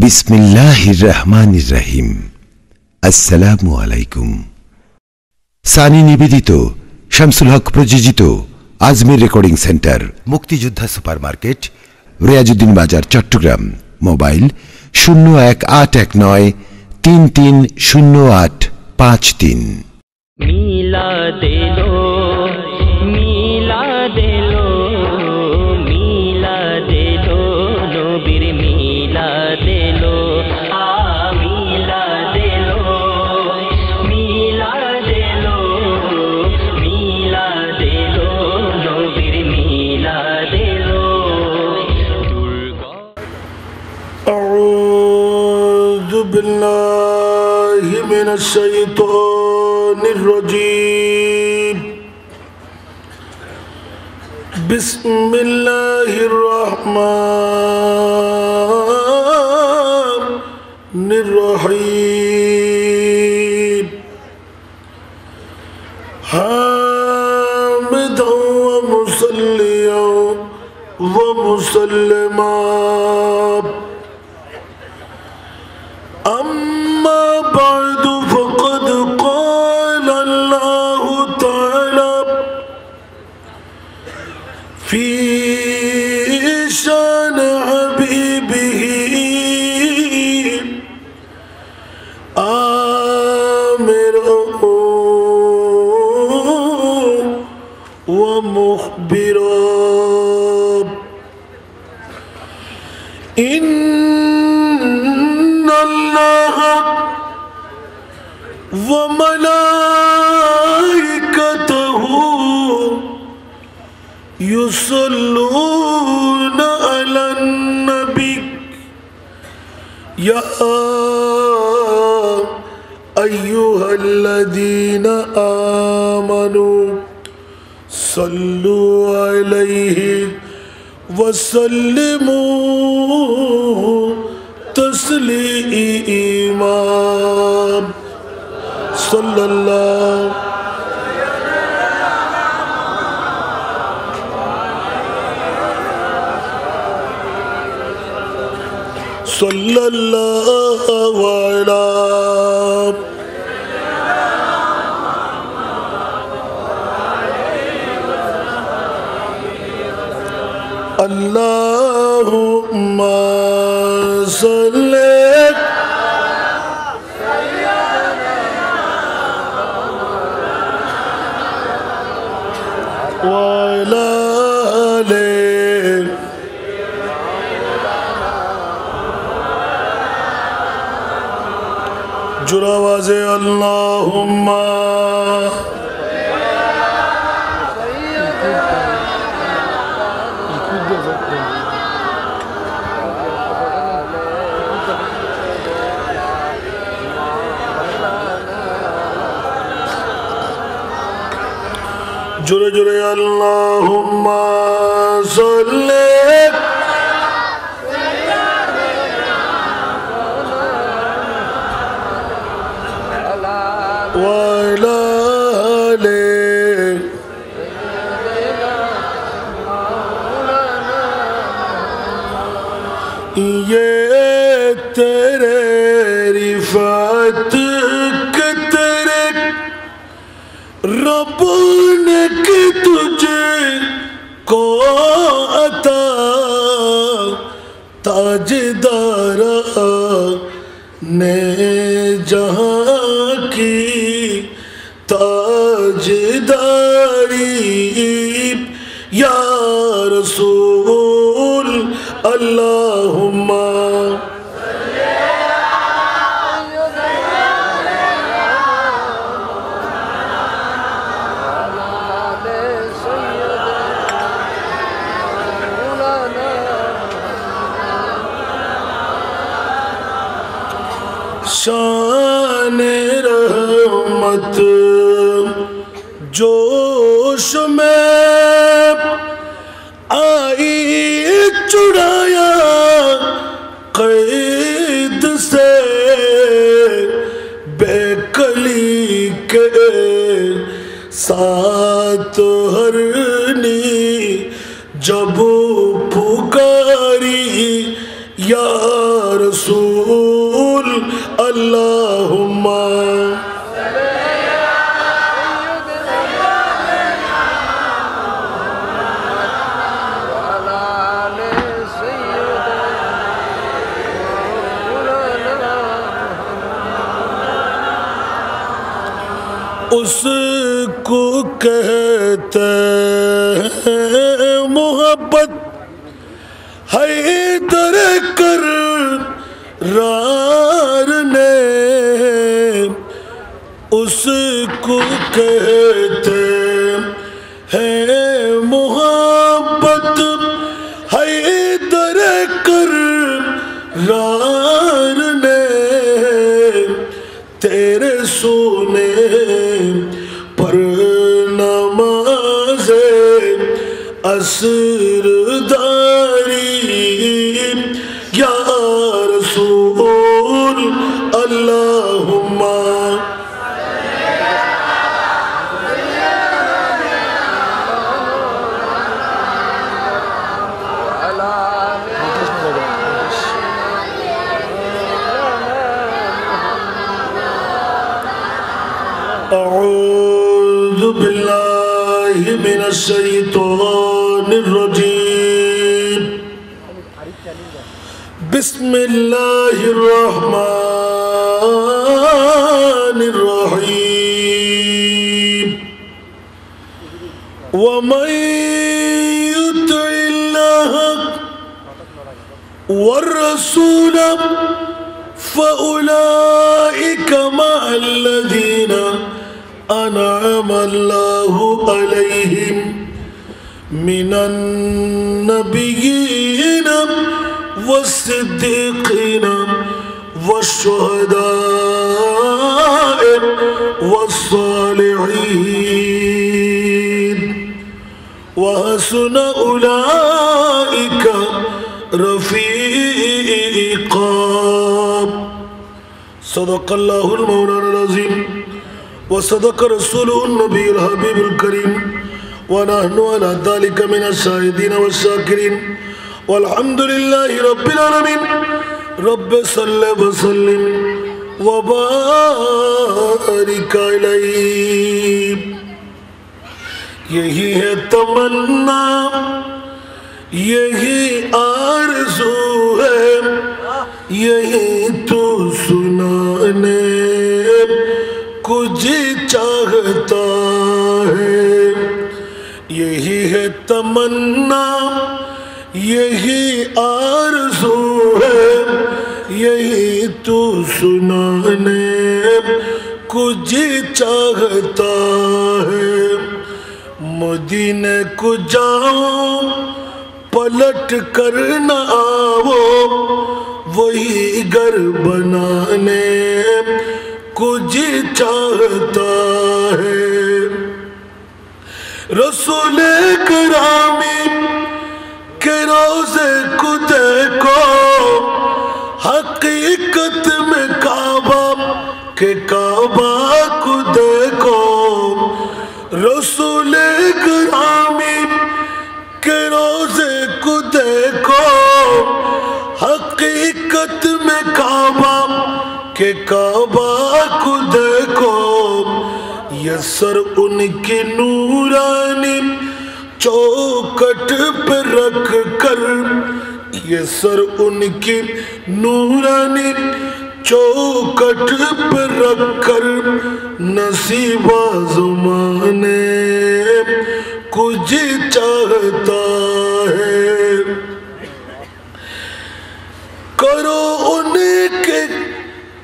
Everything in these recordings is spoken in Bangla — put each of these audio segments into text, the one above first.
বিসমিল্লাহির রহমানির রহিম। আসসালামু আলাইকুম। সানি নিবেদিত, শামসুল হক প্রযোজিত আজমির রেকর্ডিং সেন্টার, মুক্তিযোদ্ধা সুপারমার্কেট, রিয়াজউদ্দিন বাজার, চট্টগ্রাম। মোবাইল 0189330853। মিলাদেলো মিলাদেলো মিলাদেলো নবীর মিলাদেলো মিলাদেলো মিলাদেলো মিলাদেলো নবীর মিলাদেলো। আউযু বিল্লাহি মিনাশ শাইতানির রাজীম। বিসমিল্লাহির রহমানির রহিম। হামিদান ওয়া মুসাল্লিয়ান ওয়া মুসাল্লিমান। أما بعد فقد قال الله تعالى في شان حبيبه آمرا ومخبرا إن الله وملائكته يصلون على النبي يا أيها الذين آمنوا صلوا عليه وسلموا تسليما صلى الله صلى الله على اللهم صل وعلى آله جرا واضح اللهم جرے جرے اللہم صلی وعلا آلہ یہ تیرے رفعت کے تیرے رب نے کی تجھے کو عطا تاجدار نے جہاں کی تاجداری یا رسول اللہم شان رحمت جوش میں آئی چڑایا قید سے بے کلی کے ساتھ ہرنی جب پکاری یا رسول रसूल अल्लाहुम्मा उसको कहते हैं मोहब्बत हैदर करार ने उसको कहते हैं मोहब्बत हैदर करार ने तेरे सोने पर नमाज़े असरदारी या रसूल अल्लाहुम्मा अऊज़ु बिल्लाहि मिनश शैतानिर रजीम बिस्मिल्लाहिर रहमानिर रहीम वमन युति'िल्लाह वर्रसूल فأولئك مع الذين أنعم الله عليهم من النبيين والصديقين والشهداء والصالحين وحسن أولئك رفيقا صدق الله المولانا العظيم وصدق رسوله النبي الحبيب الكريم ونحن على ذلك من الشاهدين والشاكرين والحمد لله رب العالمين رب صل وسلم وبارك عليه یہی ہے تمنا یہی آرزو ہے یہی تو سنانے کچھ چاہتا ہے یہی ہے تمنا یہی آرزو ہے یہی تو سنانے کچھ چاہتا ہے مدینے کو جاؤ پلٹ کر نہ آؤ وہی گھر بنانے کچھ چاہتا ہے رسول کرامی کے روزے کو دیکھو حقیقت میں کعبہ کے کعبہ کو دیکھو رسول کرامی کے روزے کو دیکھو حقیقت میں کعبہ کے کعبہ کو دیکھو یہ سر ان کی نورانی چوکٹ پہ رکھ کر یہ سر ان کی نورانی چوکٹ پہ رکھ کر نصیبہ زمانے کچھ چاہتا ہے کرو ان کے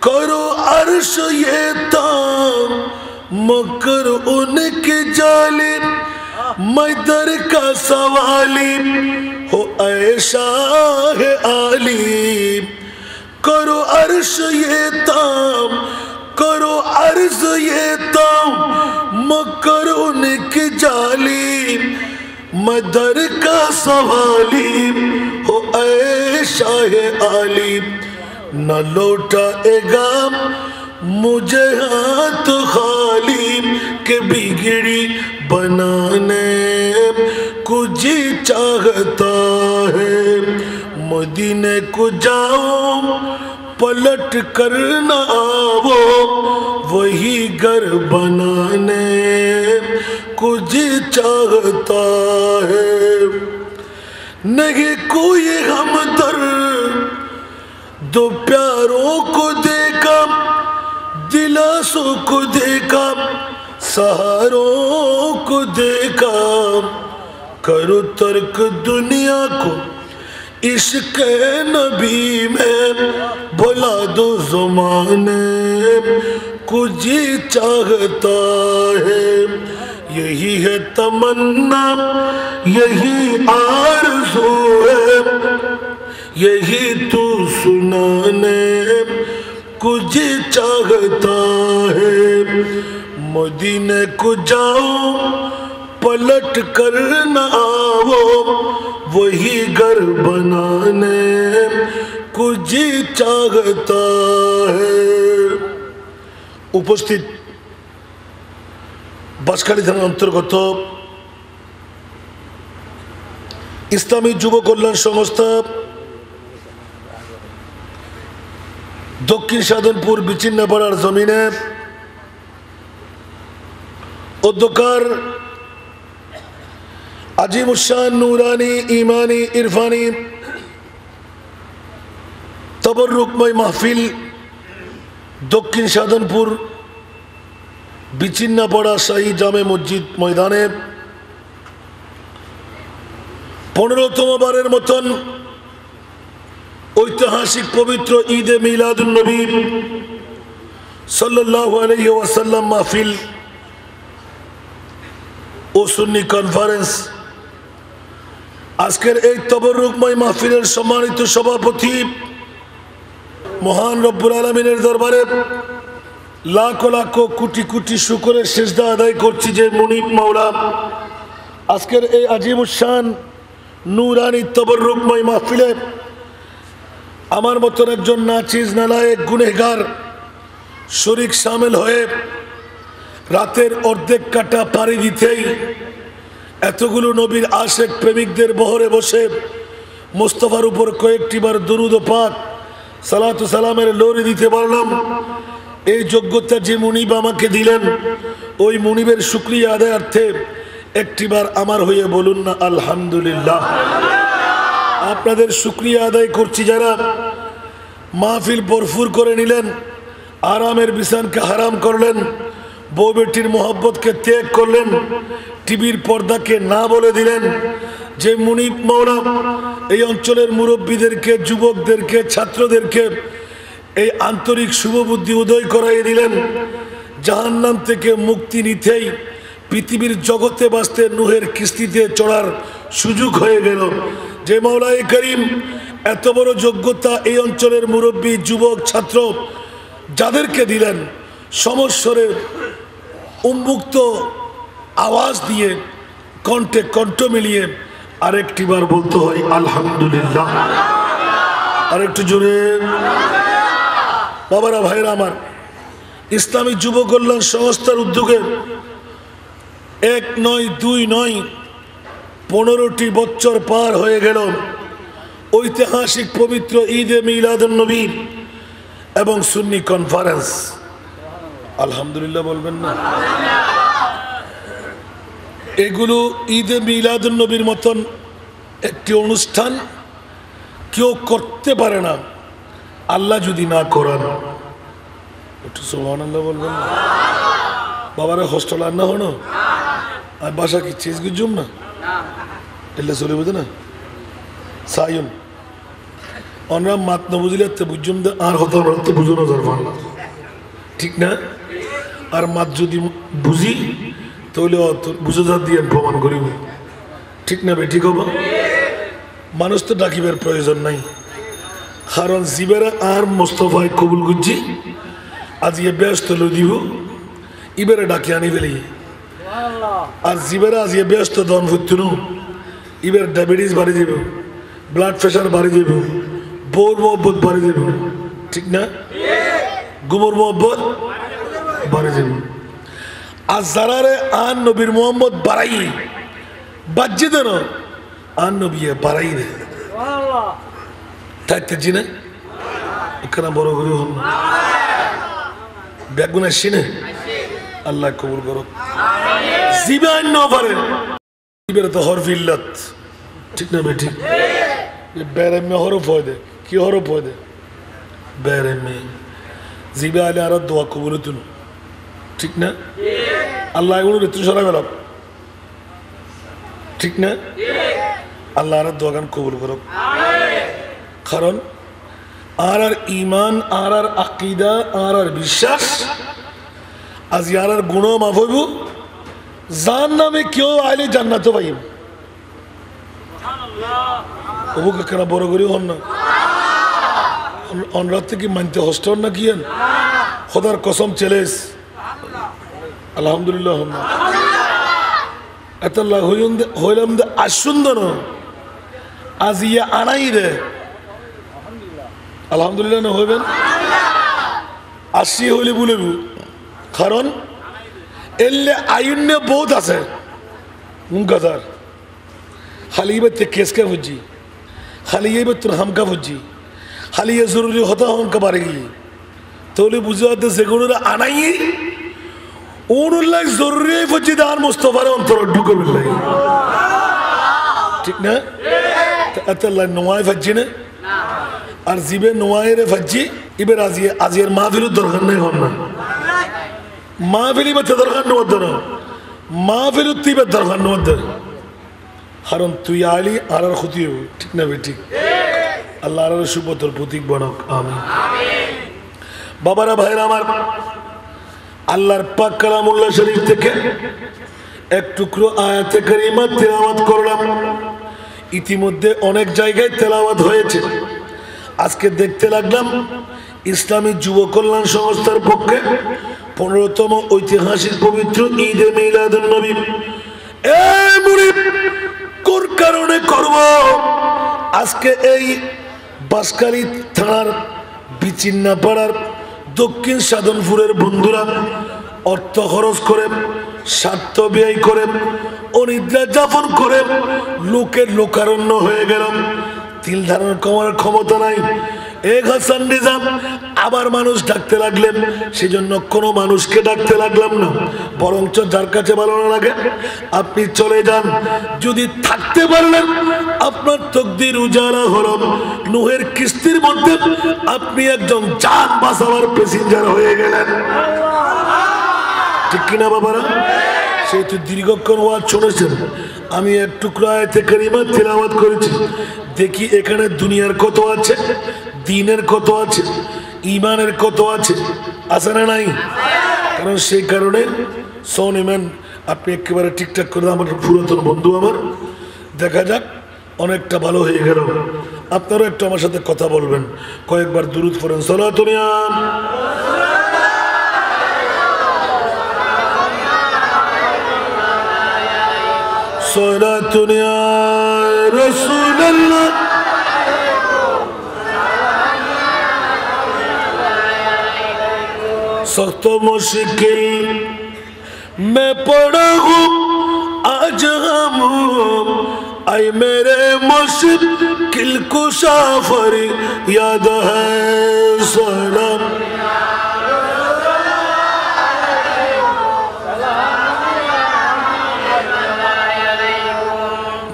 کرو عرش یہ تام مگر ان کے جالب میدر کا سوالی ہو اے شاہ عالی کرو عرش یہ تام کرو عرض یہ تام مگر ان کی جالی مدر کا سوالی ہو اے شاہ عالی نہ لوٹائے گا مجھے ہاتھ خالی کے بگڑی بنانے کچھ چاہتا ہے मदीने को जाओ पलट कर न आओ वही घर बनाने को जी चाहता है नहीं कोई हमदर्द दो प्यारों को देखा दिलासों को देखा सहारों को देखा करो तर्क दुनिया को इश्क नबी में भुला दो ज़माने को जी चाहता है यही है तमन्ना यही आरज़ू है यही तू सुनाने कुछ चाहता है मदीने को जाओ पलट कर न आओ वही घर बनाने कुछ चाहता है उपस्थित बाँশখালী থানার অন্তর্গত ইসলামী যুব কল্যাণ সংস্থা দক্ষিণ সাধনপুর বিচিন্নাপাড়ার জমিনে অধ্যকার আজিমুশান নুরানি ইমানি ইরফানি তবরুকময় মাহফিল দক্ষিণ সাধনপুর বিচিন্নাপাড়া শাহী জামে মসজিদ ময়দানে 15তম বারের মতন ঐতিহাসিক পবিত্র ঈদে মিলাদুন নবী সাল্লাল্লাহু আলাইহি ওয়াসাল্লাম মাহফিল ও সুন্নি কনফারেন্স আজকের এই তবরুকময় মাহফিলের সম্মানিত সভাপতি মহান রব্বুল আলামিনের দরবারে লাখো লাখো কোটি কোটি শুকরের সিজদা আদায় করছি যে মুনিব মাওলা আজকের এই আজিমুশান নুরানি তবরুকময় মাহফিলে আমার মতন একজন নাচিজ নালায়েক গুনেহগার শরীক শামিল হয়ে রাতের অর্ধেক কাটা পাড়ি দিতেই এতগুলো নবীর আশেক প্রেমিকদের বহরে বসে মুস্তাফার উপর কয়েকটিবার দুরুদ পাক সালাত ও সালামের লরি দিতে পারলাম এই যোগ্যতা যে মুনিব আমাকে দিলেন ওই মুনিবের শুকরিয়া আদায়ার্থে একটিবার আমার হয়ে বলুন না আলহামদুলিল্লাহ আপনাদের শুকরিয়া আদায় করছি যারা মাহফিল ভরপুর করে নিলেন আরামের বিছানকে হারাম করলেন বউ বেটির মোহব্বতকে ত্যাগ করলেন টিভির পর্দাকে না বলে দিলেন যে মুনিব মাওলা এই অঞ্চলের মুরব্বীদেরকে যুবকদেরকে ছাত্রদেরকে এই আন্তরিক শুভবুদ্ধি উদয় করাইয়ে দিলেন জাহান্নাম থেকে মুক্তি নিতেই পৃথিবীর জগতে বাঁচতে নুহের কিস্তিতে চড়ার সুযোগ হয়ে গেল যে মাওলায়ে করিম এত বড় যোগ্যতা এই অঞ্চলের মুরব্বী যুবক ছাত্র যাদেরকে দিলেন সমস্বরে উন্মুক্ত আওয়াজ দিয়ে কণ্ঠে কণ্ঠ মিলিয়ে আরেকটিবার বলতে হয় আলহামদুলিল্লাহ আরেকটু জোরে বাবারা ভাইরা আমার ইসলামী যুব কল্যাণ সংস্থার উদ্যোগে 1 নয় 2 নয় 15টি বছর পার হয়ে গেল ঐতিহাসিক পবিত্র ঈদে মিলাদুন নবী এবং সুন্নি কনফারেন্স আলহামদুলিল্লাহ বলবেন না এগুলো ঈদে মিলাদুন নবীর মতন একটি অনুষ্ঠান কেউ করতে পারে না আল্লাহ যদি না করান একটু সুবহানাল্লাহ বলবেন না বাবারা হোস্টেল আর না হনো আর বাসা কি চিজ গুজুম না এলে চলে বুঝে না সায়ন অনরা মাত না বুঝলে বুঝুম আর হতো বুঝো না ঠিক না আর মাত যদি বুঝি তাহলে বুঝে যা দিয়ে প্রমাণ করিব ঠিক না বে ঠিক হবো মানুষ তো ডাকিবার প্রয়োজন নাই কারণ জিবেরা আর মোস্তফায় কবুল গুজি আজ ইয়ে ব্যস্ত লো দিব ইবেরা ডাকি আনি ফেলি আর জিবেরা আজ ইয়ে ব্যস্ত দন ফুতুনু ইবের ডায়াবেটিস বাড়ি যাব ব্লাড প্রেশার বাড়ি যাব বোর মোহব্বত বাড়ি যাব ঠিক না গুমর মোহব্বত বাড়ি যাব আর যারারে আন নবীর মোহাম্মদ বাড়াই বাজ্যে দেন আন নবী বাড়াই দে তাইতে জিনে এখানে বড় করে হল বেগুন আসছি না আল্লাহ কবুল করো জীবান না পারে জীবের তো হরফিল্লাত ঠিক না বেটি বেরেমে হরফ হয় দে কি হরফ হয় দে বেরেমে জিবে আলে আর দোয়া কবুল তুল ঠিক না আল্লাহ এগুলো ঋতু সরাই বেলাম ঠিক না আল্লাহ আর দোয়া গান কবুল করো কারণ আর ইমান আর আকিদা আর বিশ্বাস আজ ইয়ার গুণ মাফ হইব যার নামে কেউ আইলে জান্নাত পাইব ওবু কাকা বড় করি হন না অনরাত থেকে মানতে হস্ত না কি খোদার কসম চেলেস আলহামদুলিল্লাহ হন না এত হইলাম দে আসুন্দন আজ ইয়া আনাই রে আলহামদুলিল্লাহ না হইবেন আসি হইলে বলে কারণ এলে আইন বহুত আছে মুনকাদার খালি তে কেসকা বুঝি খালি তোর হামকা বুঝি খালি জরুরি হতা হমকা পারেগি তাহলে বুঝতে সেগুলো আনাই ওনুল্লাহ জরুরি বুঝি দান মুস্তফার অন্তর ঢুকে বিল্লাই ঠিক না আল্লাহ নোয়ায় ফাজি না আর জিবে নোয়ায় রে ফাজি এবার আজিয়ার মাহফিলের দরকার নেই হন না মাহফিলি বাচ্চা দরকার নেওয়ার না মাহফিলের তুইবার দরকার নেওয়ার কারণ তুই আলি আর ক্ষতি হইব ঠিক না বে ঠিক আল্লাহ আর সুপথর প্রতীক বানক আমি বাবারা ভাইরা আমার আল্লাহর পাক কালামুল্লাহ শরীফ থেকে এক টুকরো আয়াতে কারিমা তেলাওয়াত করলাম ইতিমধ্যে অনেক জায়গায় তেলাওয়াত হয়েছে আজকে দেখতে লাগলাম ইসলামী যুব কল্যাণ সংস্থার পক্ষে 15তম ঐতিহাসিক পবিত্র ঈদে মিলাদুন নবী এই মুরিদ কোন কারণে করব আজকে এই বাসকালী থানার বিচিন্না পাড়ার দক্ষিণ সাধনপুরের বন্ধুরা অর্থ খরচ করে স্বার্থ ব্যয় করে অনিদ্রা যাপন করে লোকের লোকারণ্য হয়ে গেলাম তিল ধারণ করার ক্ষমতা নাই এক হাসান নিজাম আবার মানুষ ডাকতে লাগলেন সেজন্য কোনো মানুষকে ডাকতে লাগলাম না বরঞ্চ যার কাছে ভালো না লাগে আপনি চলে যান যদি থাকতে পারলেন আপনার তকদির উজালা হলো নুহের কিস্তির মধ্যে আপনি একজন জান বাঁচাবার প্যাসেঞ্জার হয়ে গেলেন ঠিক কিনা বাবারা সেহেতু দীর্ঘক্ষণ ওয়াজ শুনেছেন আমি এক টুকরো আয়াতে কারিমা তেলাওয়াত করেছি দেখি এখানে দুনিয়ার কত আছে দিনের কত আছে ইমানের কত আছে আছে না নাই কারণ সেই কারণে সোনিম্যান আপনি একেবারে ঠিকঠাক করে আমার পুরাতন বন্ধু আমার দেখা যাক অনেকটা ভালো হয়ে গেল আপনারাও একটু আমার সাথে কথা বলবেন কয়েকবার দুরূদ পড়েন সালাতুন ইয়া صلاة يا رسول الله سخت مشکل میں پڑا ہوں آج ہم اے میرے مشکل کشا فریاد ہے سلام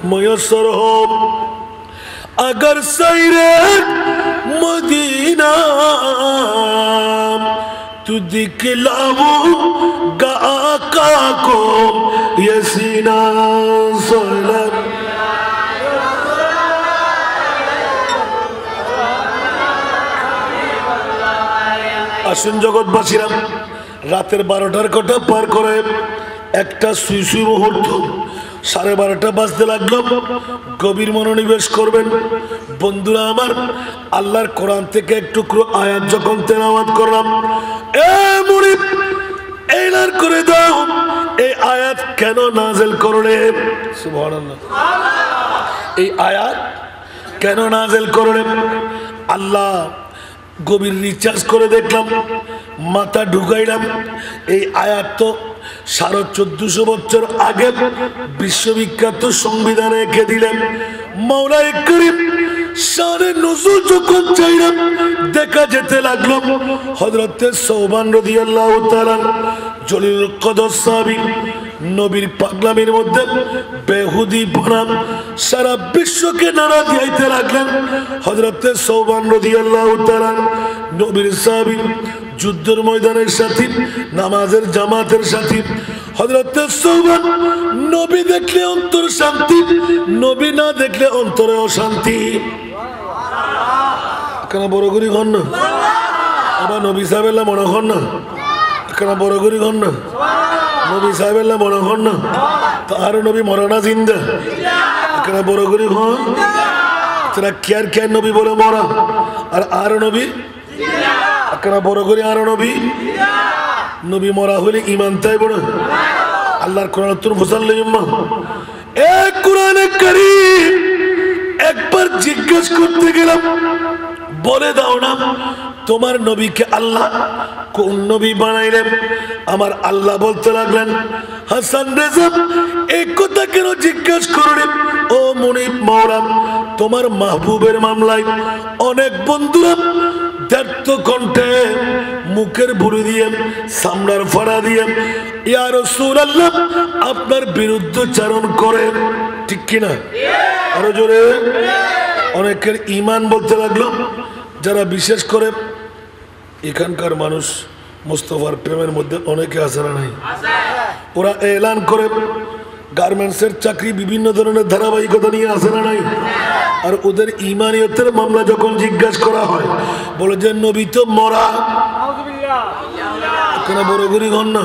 میسر ہو اگر سیر مدینہ تو دکھلاؤں گا آقا کو یہ سینہ سلام আসুন জগৎবাসীরা রাতের 12টার কোটা পার করে একটা সুই সুই মুহূর্ত 12:30 বাজতে লাগলো গভীর মনোনিবেশ করবেন বন্ধুরা আমার আল্লাহর কোরআন থেকে এক টুকরো আয়াত যখন তেলাওয়াত করলাম এ মুরিদ এলান করে দাও এই আয়াত কেন নাযিল করলে সুবহানাল্লাহ এই আয়াত কেন নাযিল করলেন আল্লাহ গভীর রিচার্জ করে দেখলাম মাথা ঢুকাইলাম এই আয়াত তো 1450 বছর আগে বিশ্ববিখ্যাত সংবিধানে এঁকে দিলেন মাওলানা করিম শানে নুজুল যখন চাইলাম দেখা যেতে লাগলো হযরতে সৌবান রাদিয়াল্লাহু তাআলা জলিল কদর সাহাবী নবীর পাগলামির মধ্যে বেহুদি বনাম সারা বিশ্বকে নাড়া দিতে লাগলেন হযরতে সৌবান রাদিয়াল্লাহু তাআলা নবীর সাহাবী যুদ্ধের ময়দানের সাথী নামাজের জামাতের সাথী হযরতে সৌবান নবী দেখলে অন্তর শান্তি নবী না দেখলে অন্তরে অশান্তি কেন বড় করি ঘন না আবার নবী সাহেবের মনে হন না কেন বড় করি ঘন না নবী সাহেবের মনে হন না তো আর নবী মরানা জিন্দা কেন বড় করি হন তারা কেয়ার কেয়ার নবী বলে মরা আর নবী কেন বড় করি আর নবী মরা হলে ইমান তাই বড় আল্লাহর কোরআন তুর মুসাল্লি উম্মাহ এক কোরআনে কারীম একবার জিজ্ঞেস করতে গেলাম বলে দাও না তোমার নবীকে আল্লাহ কোন নবী বানাইলেন আমার আল্লাহ বলতে লাগলেন হাসান রেজা এই কথা কেন জিজ্ঞেস করলেন ও মুনিব মাওলাম তোমার মাহবুবের মামলায় অনেক বন্ধুরা ব্যর্থ কণ্ঠে মুখের ভুরু দিয়ে সামনার ফাড়া দিয়ে ইয়া রাসূলুল্লাহ আপনার বিরুদ্ধচারণ করে ঠিক কিনা আরো জোরে অনেকের ঈমান বলতে লাগলো যারা বিশেষ করে এখানকার মানুষ মুস্তাফার প্রেমের মধ্যে অনেকে আছে না নাই ওরা এলান করে গার্মেন্টসের চাকরি বিভিন্ন ধরনের ধারাবাহিকতা নিয়ে আসে না নাই আর ওদের ঈমানিয়তের মামলা যখন জিজ্ঞাসা করা হয় বলে যে নবী তো মরা কেন বড় করি ঘন না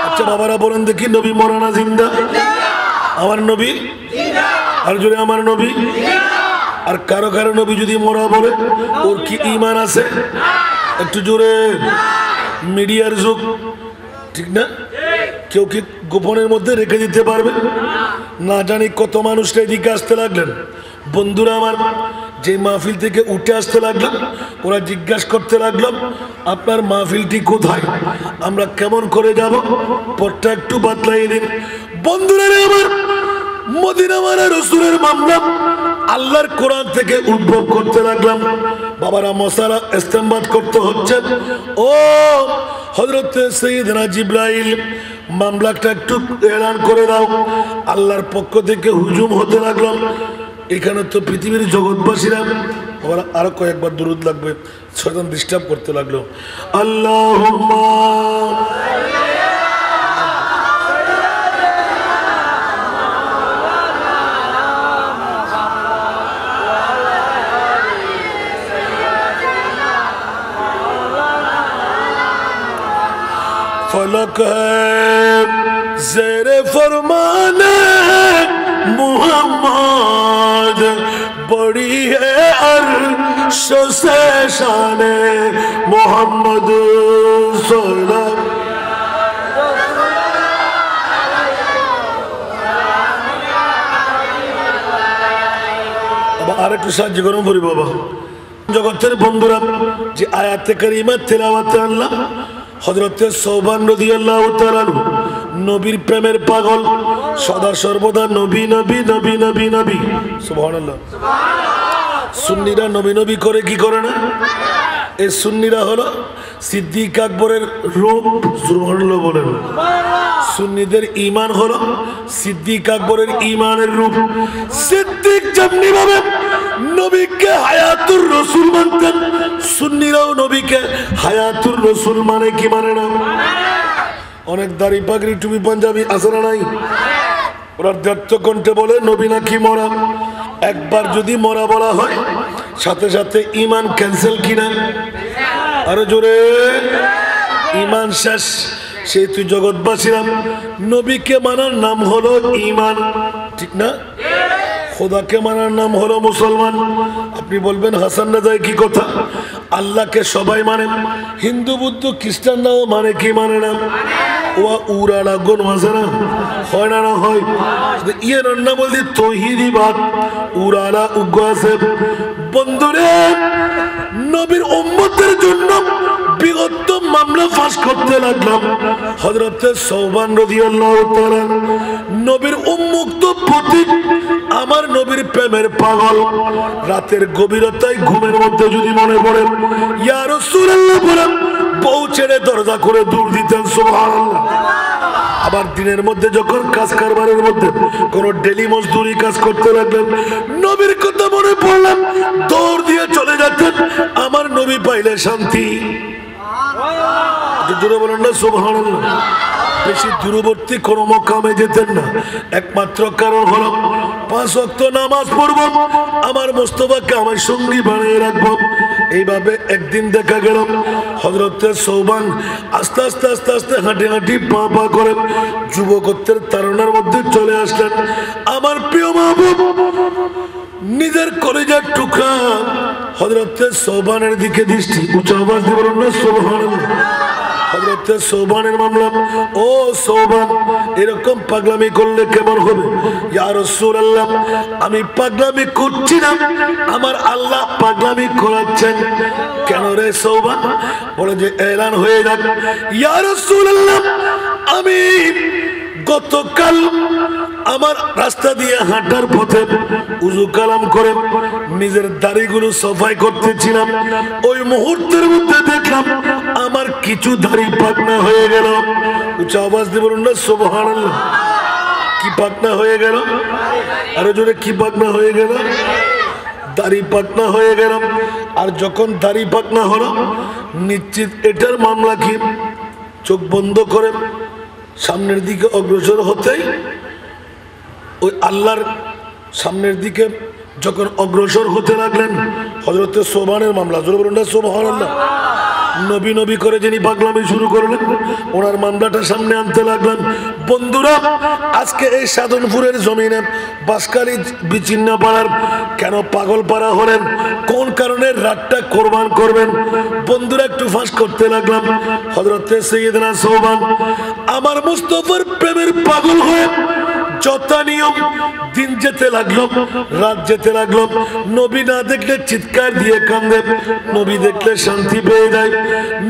আচ্ছা বাবারা বলেন দেখি নবী মরা না জিন্দা আমার নবী আর জোরে আমার নবী আর কারো কারো নবী যদি মরা বলে ওর কি ঈমান আছে একটু জোরে মিডিয়ার যুগ ঠিক না কেউ কি গোপনের মধ্যে রেখে দিতে পারবে না জানি কত মানুষটা এদিকে আসতে লাগলেন বন্ধুরা আমার যে মাহফিল থেকে উঠে আসতে লাগলাম ওরা জিজ্ঞাসা করতে লাগলাম আপনার মাহফিলটি কোথায় আমরা কেমন করে যাব পথটা একটু বাতলাই দিন বন্ধুরা আমার মদিনা মারা রাসূলের মামলা আল্লাহর কোরআন থেকে উদ্ভব করতে লাগলাম বাবারা মশালা ইস্তেমবাদ করতে হচ্ছে ও হযরত সাইয়েদনা জিবরাইল মামলাটা একটু এলান করে দাও আল্লাহর পক্ষ থেকে হুজুম হতে লাগলো এখানে তো পৃথিবীর জগৎবাসীরা আবার আরো কয়েকবার দুরূদ লাগবে শয়তান ডিস্টার্ব করতে লাগলো আল্লাহুম্মা फलक है ज़ेरे फरमाने मुहम्मद बड़ी है अर्श से शाने मोहम्मद আরেকটু সাহায্য করুন বলি বাবা জগতের বন্ধুরা যে আয়াতে কারিমা তেলাওয়াতে আল্লাহ হযরতে সৌবান রাদিয়াল্লাহু তাআলা নবীর প্রেমের পাগল সদা সর্বদা নবী নবী নবী নবী নবী সুবহানাল্লাহ সুন্নিরা নবী নবী করে কি করে না এই সুন্নিরা হলো সিদ্দিক আকবরের রূপ সুবহানাল্লাহ বলেন সুন্নিদের ঈমান হলো সিদ্দিক আকবরের ঈমানের রূপ সিদ্দিক যেমনি ভাবে নবীকে হায়াতুর রাসূল মানতেন সুন্নিরাও নবীকে হায়াতুর রাসূল মানে কি মানে না অনেক দাড়ি পাগড়ি টুপি পাঞ্জাবি আছে না নাই ওরা ব্যর্থ কণ্ঠে বলে নবী নাকি মরা একবার যদি মরা বলা হয় সাথে সাথে ঈমান ক্যান্সেল কিনা আরো জোরে ঈমান শেষ সেই তুই জগৎবাসীরা নবীকে মানার নাম হলো ঈমান ঠিক না খোদাকে মানার নাম হলো মুসলমান আপনি বলবেন হাসান রাজায় কি কথা আল্লাহকে সবাই মানে হিন্দু বুদ্ধ খ্রিস্টানরাও মানে কি মানে না ওয়া উরালা গুণ আছে না হয় না হয় ইয়ে রান্না বলতে তৌহিদি বাত উরালা উগ্র আছে বন্ধুরে নবীর উম্মতের জন্য বিগত মামলা ফাঁস করতে লাগলাম হযরতে সৌবান রাদিয়াল্লাহু তাআলা নবীর উন্মুক্ত প্রতীক, আমার নবীর প্রেমের পাগল। রাতের গভীরতায় ঘুমের মধ্যে যদি মনে পড়ে ইয়া রাসূলুল্লাহ বলে বউ ছেড়ে দরজা করে দৌড় দিতেন সুবহানাল্লাহ। আবার দিনের মধ্যে যখন কাজ কারবারের মধ্যে কোন ডেলি মজদুরি কাজ করতে লাগলেন, নবীর কথা মনে পড়লাম দৌড় দিয়ে চলে যেতেন, আমার নবী পাইলে শান্তি। জোরে বলেন না সুবহানাল্লাহ। বেশি দূরবর্তী কোন মকামে যেতেন না, একমাত্র কারণ হলো 5 ওয়াক্ত নামাজ পড়ব, আমার মুস্তাফাকে আমার সঙ্গী বানিয়ে রাখবো। এইভাবে একদিন দেখা গেল হযরতে সৌবান আস্তে আস্তে আস্তে আস্তে হাঁটি হাঁটি পা পা করে যুবকত্বের তারুণের মধ্যে চলে আসলেন। আমার প্রিয় মাহবুব নিজের কলিজার টুকরা হযরতে সৌবানের দিকে দৃষ্টি, উচ্চ আওয়াজ দিয়ে বলুন না সুবহানাল্লাহ। হযরতে সৌবানের মামলা, ও সৌবান এরকম পাগলামি করলে কেমন হবে? ইয়া রাসূলুল্লাহ আমি পাগলামি করছি না, আমার আল্লাহ পাগলামি করাচ্ছেন। কেন রে সৌবান? বলে যে এলান হয়ে যাক। ইয়া রাসূলুল্লাহ আমি গতকাল আমার রাস্তা দিয়ে হাঁটার পথে উযু কালাম করে নিজের দাড়িগুলো সাফাই করতেছিলাম, ওই মুহূর্তের মধ্যে দেখলাম আমার কিছু দাড়ি পাকনা হয়ে গেল। উচ্চ আওয়াজ দিয়ে বলুন না সুবহানাল্লাহ। কি পাকনা হয়ে গেল? আরো জোরে, কি পাকনা হয়ে গেল? দাড়ি পাকনা হয়ে গেল। আর যখন দাড়ি পাকনা হলো নিশ্চিত এটার মামলা কি? চোখ বন্ধ করে সামনের দিকে অগ্রসর হতেই ওই আল্লাহর সামনের দিকে যখন অগ্রসর হতে লাগলেন হযরতে সোবানের মামলা। জোরে বলুন না সুবহানাল্লাহ। নবী নবী করে যিনি পাগলামি শুরু করলেন ওনার মামলাটা সামনে আনতে লাগলেন। বন্ধুরা আজকে এই সাধনপুরের জমিনে বাসকালী বিচিন্না পাড়ার কেন পাগল পাড়া হলেন, কোন কারণে রাতটা কোরবান করবেন? বন্ধুরা একটু ফাঁস করতে লাগলাম। হযরতে সাইয়েদনা সোবান আমার মুস্তাফার প্রেমের পাগল হয়ে যথা নিয়ম দিন যেতে লাগলো, রাত যেতে লাগলো। নবী না দেখলে চিৎকার দিয়ে কান্দে, নবী দেখলে শান্তি পেয়ে যায়।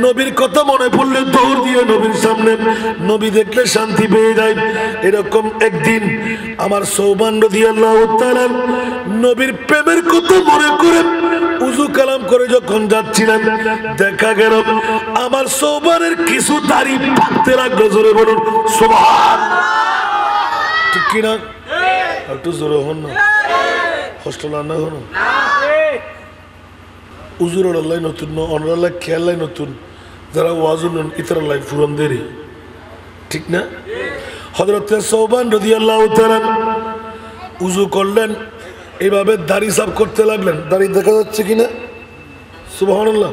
নবীর কথা মনে পড়লে দৌড় দিয়ে নবীর সামনে, নবী দেখলে শান্তি পেয়ে যায়। এরকম একদিন আমার সৌবান রাদিয়াল্লাহু তাআলা নবীর প্রেমের কথা মনে করে উযু কালাম করে যখন যাচ্ছিলেন দেখা গেল আমার সৌবানের কিছু দাড়ি পাকতে লাগলো। জোরে বলুন সুবহানাল্লাহ। ঠিক কিনা? একটু জোরে হন না, হোস্টেল না হন। উজুর আল্লাহ নতুন অনরাল্লাহ খেয়াল্লাই নতুন, যারা ওয়াজুন ইতর আল্লাহ ফুরন দেরি, ঠিক না? হযরতে সৌবান রাদিয়াল্লাহু তাআলা উজু করলেন, এইভাবে দাড়ি সাফ করতে লাগলেন। দাড়ি দেখা যাচ্ছে কিনা? সুবহানাল্লাহ।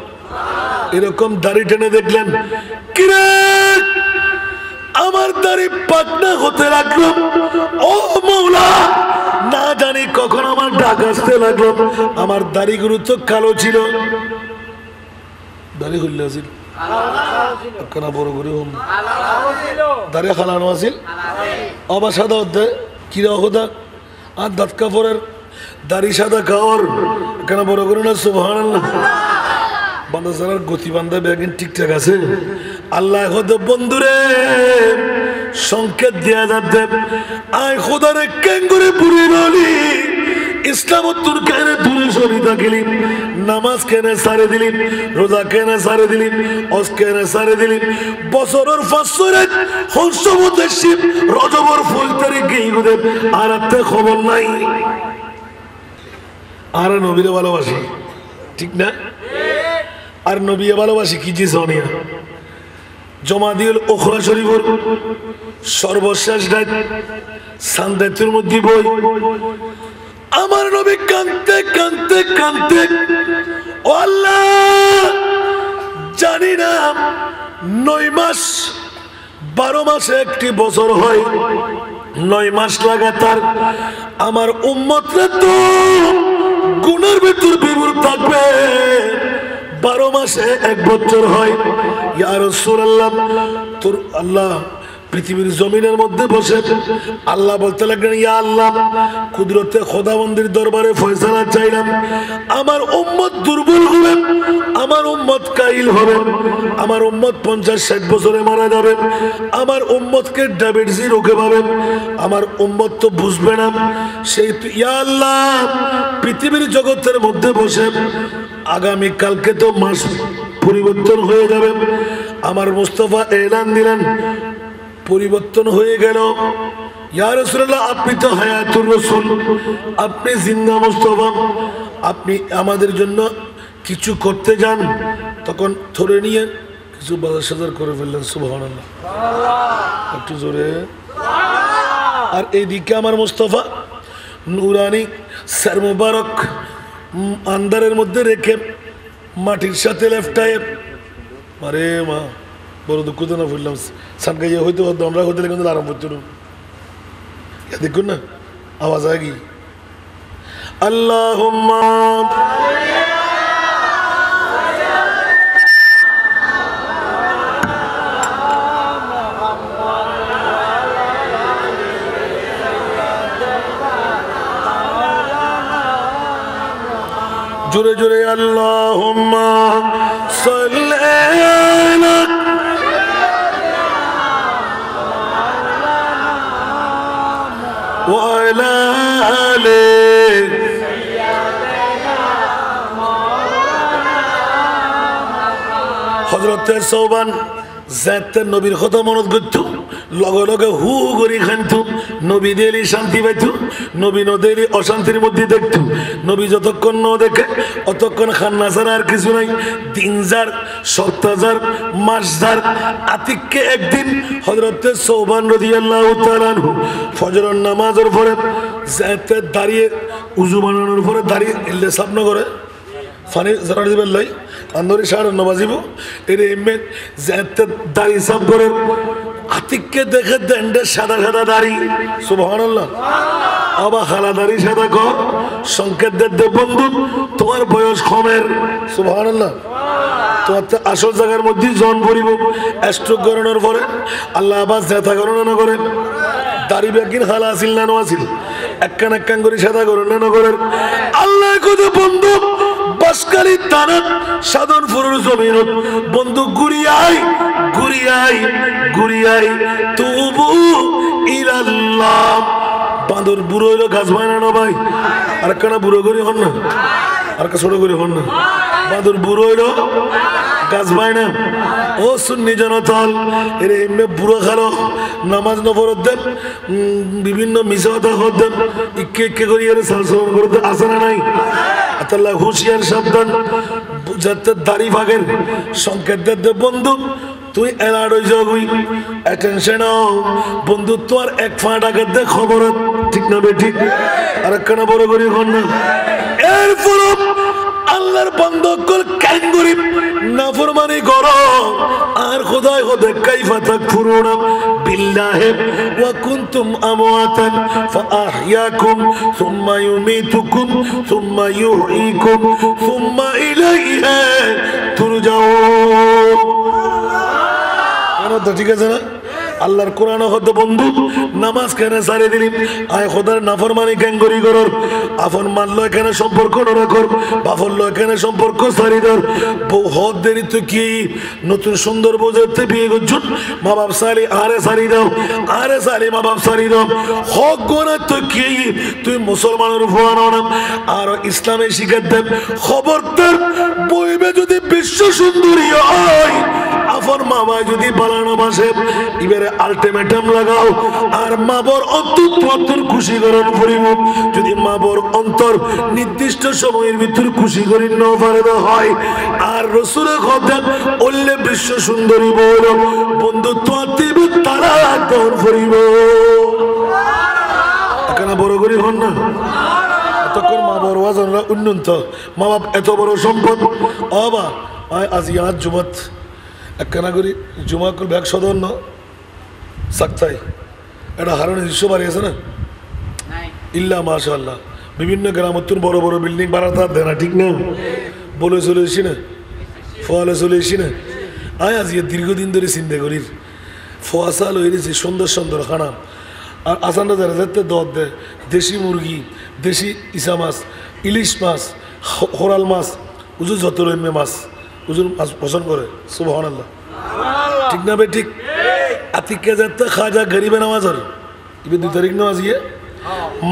এরকম দাড়ি টেনে দেখলেন, কিরে আমার দাড়ি পাকনা হতে লাগলো। ও মৌলা, না জানি কখন আমার ডাক আসতে লাগলো। আমার দাড়িগুলো তো কালো ছিল, দাড়ি হইলে আছিল কেন বড় করে দাড়ি খালানো আছিল আবার সাদা অধ্যায় কিরা হোদা আর দাঁত কাপড়ের দাড়ি সাদা খাওয়ার কেন বড় করে না সুবহানাল্লাহ। বান্দা সারার গতি বান্ধা ব্যাগিন ঠিকঠাক আছে। আল্লাহ হতো বন্ধুরে সংকেত দেয়া যাচ্ছে, আয় খোদারে ক্যাঙ্গুরে পুরি বলি ইসলাম তোর কেন দূরে সরি থাকিলি, নামাজ কেন সারে দিলি, রোজা কেন সারে দিলি, অজ কেন সারে দিলি, বছরের ফাঁসরে হংসমতে শিব রজবর ফুল তারিখ গিয়ে আর একটা খবর নাই। আর নবীরে ভালোবাসি, ঠিক না? আর নবী ভালোবাসি কি জি সোনিয়া জমাদিউল উখরা শরীফের সর্বশেষ রাত সান্দাতুর মধ্যে বই আমার নবী কাঁদতে কাঁদতে কাঁদতে, ও আল্লাহ জানি না 9 মাস 12 মাসে একটি বছর হয়, 9 মাস লাগাতার আমার উম্মতরা তো গুনার ভিতর বিভোর থাকবে, 12 মাসে 1 বছর হয়। ইয়া রাসূলুল্লাহ তোর আল্লাহ পৃথিবীর জমিনের মধ্যে বসে আল্লাহ বলতে লাগলেন, ইয়া আল্লাহ, কুদরতে খোদাবন্দির দরবারে ফয়সালা চাইলাম, আমার উম্মত দুর্বল হবে, আমার উম্মত কাইল হবে, আমার উম্মত 50-60 বছরে মারা যাবে, আমার উম্মতকে ডায়াবেটিস রোগে পাবে, আমার উম্মত তো বুঝবে না। সেই ইয়া আল্লাহ, পৃথিবীর জগতের মধ্যে বসে আগামী কালকে তো মাস পরিবর্তন হয়ে যাবে, আমার মুস্তাফা এলান দিলেন পরিবর্তন হয়ে গেল। ইয়া রাসূলুল্লাহ, আপনি তো হায়াতুর রাসূল, আপনি জিন্দা মুস্তাফা, আপনি আমাদের জন্য কিছু করতে যান। তখন ধরে নিয়ে কিছু বাজার সাজার করে ফেললেন। সুবহানাল্লাহ, একটু জোরে। আর এইদিকে আমার মুস্তাফা নুরানি স্যার মুবারক আন্দারের মধ্যে রেখে মাটির সাথে লেফটায়, আরে মা বড় দুঃখ তো না ফেললাম, সানকাইয়া হইতে হতো আমরা হইতে কিন্তু আরাম করতে দেখুন না আওয়াজ আগে। আল্লাহুম্মা জোরে জোরে আল্লাহুম্মা সাল্লি আলা ওয়া আলা আলি হযরত সৌবান জাতের নবীর কথা মনত করতো, লগে লগে হু করে খানতো, নবী দিলি শান্তি পাইতো, নবী নদেলি অশান্তির মধ্যে দেখতো। নবী যতক্ষণ ন দেখে অতক্ষণ খান্না ছাড়া আর কিছু নাই। দিন যার, সপ্তাহ যার, মাস যার। আতিককে একদিন হযরত সৌবান রাদিয়াল্লাহু তাআলা আনহু ফজরের নামাজের পরে জাতে দাঁড়িয়ে উযু বানানোর পরে দাঁড়িয়ে ইল্লে সাবন করে ফানি জরা দিবেন লাই আন্দরি 9:30 বাজিব এরে এমে জাতে দাঁড়িয়ে সাব করে আতিককে দেখে দেন্ডে সাদা সাদা দাড়ি। সুবহানাল্লাহ। আবা খালা দাড়ি সাদা কর সংকেত দে বন্ধু তোমার বয়স কমের। সুবহানাল্লাহ। তোমার তো আসল জায়গার মধ্যে জন পড়িব। স্ট্রোক করানোর পরে আল্লাহ আবার জেতা গণনা না করেন, দাড়ি বেকিন খালা আসিল না আসিল একখান একখান করে সাদা গণনা না করেন। আল্লাহ কথা বন্ধু বাসকারী তানাত সাধন ফুরুর জমিনত বন্ধু ঘুরিয়াই ঘুরিয়াই ঘুরিয়াই তুবু ইলাল্লাহ। বাঁদর বুড়ো হইলো গাছ বানানো ভাই, আর একখানা বুড়ো করি হন না, আর একটা ছোট করে হন না। বাঁদর বুড়ো হইলো গাছ বায়না। ও সুন্নি জনতল এরে এমনি বুড়ো খালো নামাজ নফরত দেন, বিভিন্ন মিশা কথা হত দেন, ইকে ইকে করি এর সালসন করতে আসে না নাই। আল্লাহ হুঁশিয়ার সাবধান, যাতে দাড়ি ভাগের সংকেত দে বন্ধু তুই এলার্ট হয়ে যাবি, অ্যাটেনশন বন্ধু। তোর এক ফাঁ টাকার দে খবর ঠিক না ঠিক, আর একখানা বড় করি হন না। এরপর আল্লাহর বান্দাকল কেন গরিব নাফরমানি করো আর খোদাই খোদা কাইফা তাকফুরুনা বিল্লাহি ওয়া কুনতুম আমওয়াতান ফাআহইয়াকুম সুম্মা ইউমীতুকুম সুম্মা ইউহয়ীকুম সুম্মা ইলাইহি তুরজাউন। তো ঠিক আছে না? আল্লাহর কোরআন হতো বন্ধু নামাজ কেন সারে দিলি, আয় খোদার নাফরমানি কেন করি করর, আফন মানলো এখানে সম্পর্ক নড়া কর, বাফরলো এখানে সম্পর্ক সারি দর। বউ হদ দেরি তো কি নতুন সুন্দর বোঝাতে বিয়ে করছুন, মা বাপ সারি আরে সারি দাও, আরে সারি মা বাপ সারি দাও। হক গোনা তো কি তুই মুসলমানের ভুয়ানো না আর ইসলামে শিখাত দেব। খবরদার বইবে যদি বিশ্ব সুন্দরী হয়, আফন মা বাবা যদি বালানো বাসে এবারে আলটিমেটাম লাগাও আর মা বর অন্তর খুশি করার পরিব। যদি মা বর অন্তর নির্দিষ্ট সময়ের ভিতর খুশি করি ন পারে হয় আর রসুলের কথা বললে বিশ্ব সুন্দরী বল বন্ধু দিবে তারা গ্রহণ করিব। এখানে বড় করি হন না এতক্ষণ মা বড় ওয়াজনরা উন্নত, মা বাপ এত বড় সম্পদ। অবা আজ ইয়ার জুমাত একখানা করি জুমা কর ব্যাগ সদর ন সাকতাই এটা হারানোর দৃশ্য বাড়িয়েছে না ইল্লা মাশাআল্লাহ। বিভিন্ন গ্রামত্তর বড় বড় বিল্ডিং বাড়াতে দেয় না, ঠিক না? বলে চলে এসি না, ফলে চলে এসি না। আয় আজ দীর্ঘদিন ধরে চিন্তা করি ফোয়াশা লই দিয়েছি সুন্দর সুন্দর খানা আর আসানটা যারা যেতে দর দেয় দেশি মুরগি দেশি ইসা মাছ ইলিশ মাছ হোরাল মাছ উজু যত রইমে মাছ উজুর মাছ পছন্দ করে সুবহানাল্লাহ ঠিক না বে ঠিক আতিকে যেতে খাজা গরিবে নামাজর ইবে 2 তারিখ নামাজ ইয়ে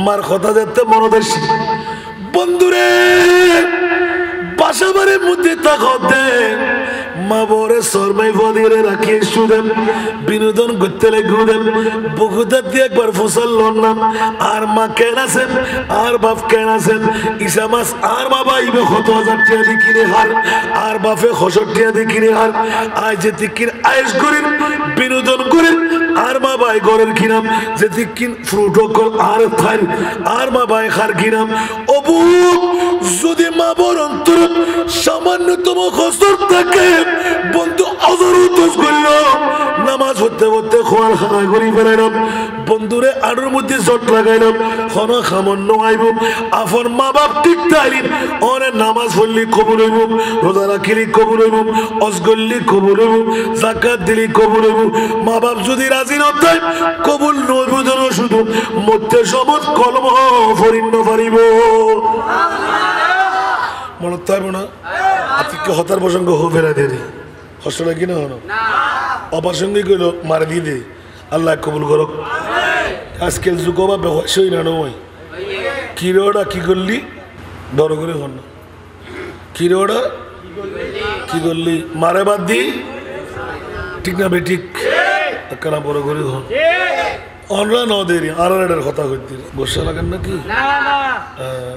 মার কথা যেতে মনোদেশী বন্ধুরে বাসাবাড়ির মধ্যে তাকতে মা বরে শর্মাই ফদিরে রাখি শুদেন বিনোদন করতে ঘুরেন বুকুদার দিয়ে একবার ফসল লন্নাম আর মা কেন আছেন আর বাপ কেন আছেন ইসা মাস আর বাবা ইবে 100,000 টাকা দিয়ে কিনে হার আর বাপে 65 টাকা দিয়ে কিনে হার আজ যে তিকির আয়েশ করেন বিনোদন করেন আর মা বাই ঘরের কিনাম যে তিকিন ফ্রুট কল আর খাই আর মা বাই খার কিনাম অবু যদি মা বর অন্তর সামান্যতম খসর থাকে বন্ধু অজরু দোষ করল নামাজ হতে হতে খোয়াল খানা করি ফেলাইলাম বন্ধুরে আড়ুর মধ্যে জট লাগাইলাম খনা খামান্য আইব আফর মা বাপ ঠিক তাইলিন ওরে নামাজ পড়লি কবুল হইব রোজা রাখিলি কবুল হইব হজ করলি কবুল হইব যাকাত দিলি কবুল হইব মা বাপ যদি রাজি না থাকে কবুল নইব যেন শুধু মধ্যে সবুজ কলম ফরিন্ন পারিব মনে থাকবো না আতিকে হতার প্রসঙ্গ হো ফেরা দিয়ে দিই হসটা কিনা হলো অপ্রাসঙ্গিক হইল মারে দিয়ে দে আল্লাহ কবুল করক আজকাল যুগ বা ব্যবসায়ী না নয় কিরোটা কি করলি বড় করে হন না কিরোটা কি করলি মারে বাদ দি ঠিক না বেঠিক কেনা বড় করে হন অনরা ন দেরি আর কথা কইতে বসে লাগেন নাকি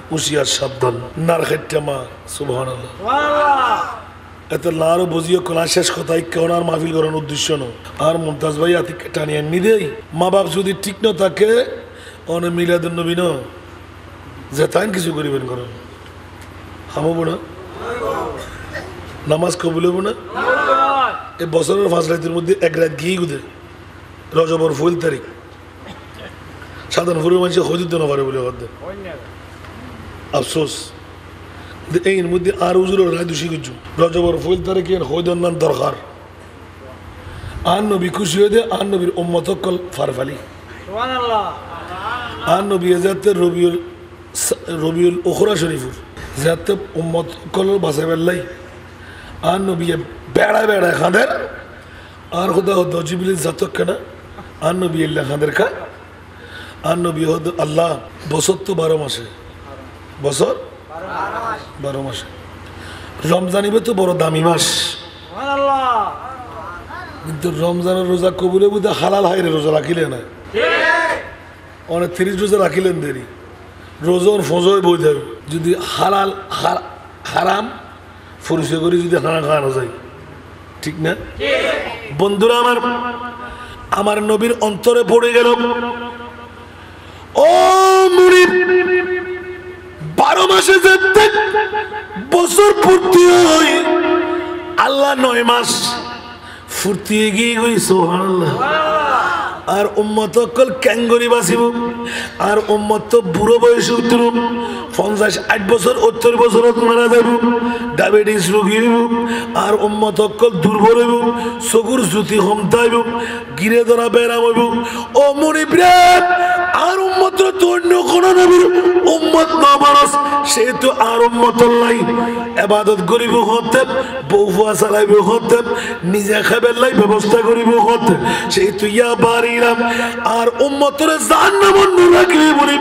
হুঁশিয়ার সাবধান নার খেটটা মা সুবহানাল্লাহ এত লারও বুঝিও কোন শেষ কথাই কেউ আর মাহফিল করার উদ্দেশ্য ন আর মুমতাজ ভাই আতি টানিয়ে নি দেই মা বাপ যদি ঠিক না থাকে অনে মিলাদুন নবী ন যে তাই কিছু করিবেন করেন হামবো না নামাজ কবুল হবো না এই বছরের 5 রাতের মধ্যে 1 রাত গিয়ে গুদে রজবর ফুল তারিখ সাধারণ ফুলের মানুষ হজুদ না পারে বলে আফসোস এর মধ্যে আর উজুরের রায় দোষী কিছু রজবর ফুল তারিখে হইদন নাম দরকার আর নবী খুশি হয়ে দে আর নবীর উম্মত কল ফারফালি আর নবী যাতে রবিউল উখরা শরীফুর যাতে উম্মত কল বাসায় বেল্লাই আর নবী বেড়া বেড়া খাঁদের আর খোদা দজিবিল জাতক কেনা আর নবী আল্লাহ খাঁদের খা আর নবী হদ আল্লাহ বছর তো 12 মাসে বছর 12 মাসে রমজান ইবে তো বড় দামি মাস কিন্তু রমজানের রোজা কবুলে বুঝে হালাল হাইরে রোজা রাখিলে না অনেক 30 রোজা রাখিলেন দেরি রোজন ফজয় বই যাবে যদি হালাল হারাম পরিচয় করে যদি হানা খাওয়ানো যায় ঠিক না বন্ধুরা আমার নবীর অন্তরে পড়ে গেল ও মুরিদ 12 মাসে যেতে বছর পূর্তি হয় আল্লাহ 9 মাস ফুর্তি গিয়ে গই সুবহানাল্লাহ আর উম্মত কল ক্যাঙ্গরি বাসিব আর উম্মত বুড়ো বয়সে উঠল 50-60 বছর 70 বছরত মারা যাব ডায়াবেটিস রোগী হইব আর উম্মত কল দুর্বল হইব চকুর জ্যোতি কমতাইব গিরে ধরা বেরাম হইব ও মুরিবরা আর উম্মত তো অন্য কোন নবীর উম্মত না মানুষ সে তো আর উম্মত নাই ইবাদত করিব হতে বউ ফুয়া চালাইব হতে নিজে খাবার লাই ব্যবস্থা করিব হতে সেই তো ইয়া বাড়িলাম আর উম্মতরে জাহান্নাম বন্ধ রাখবে বলি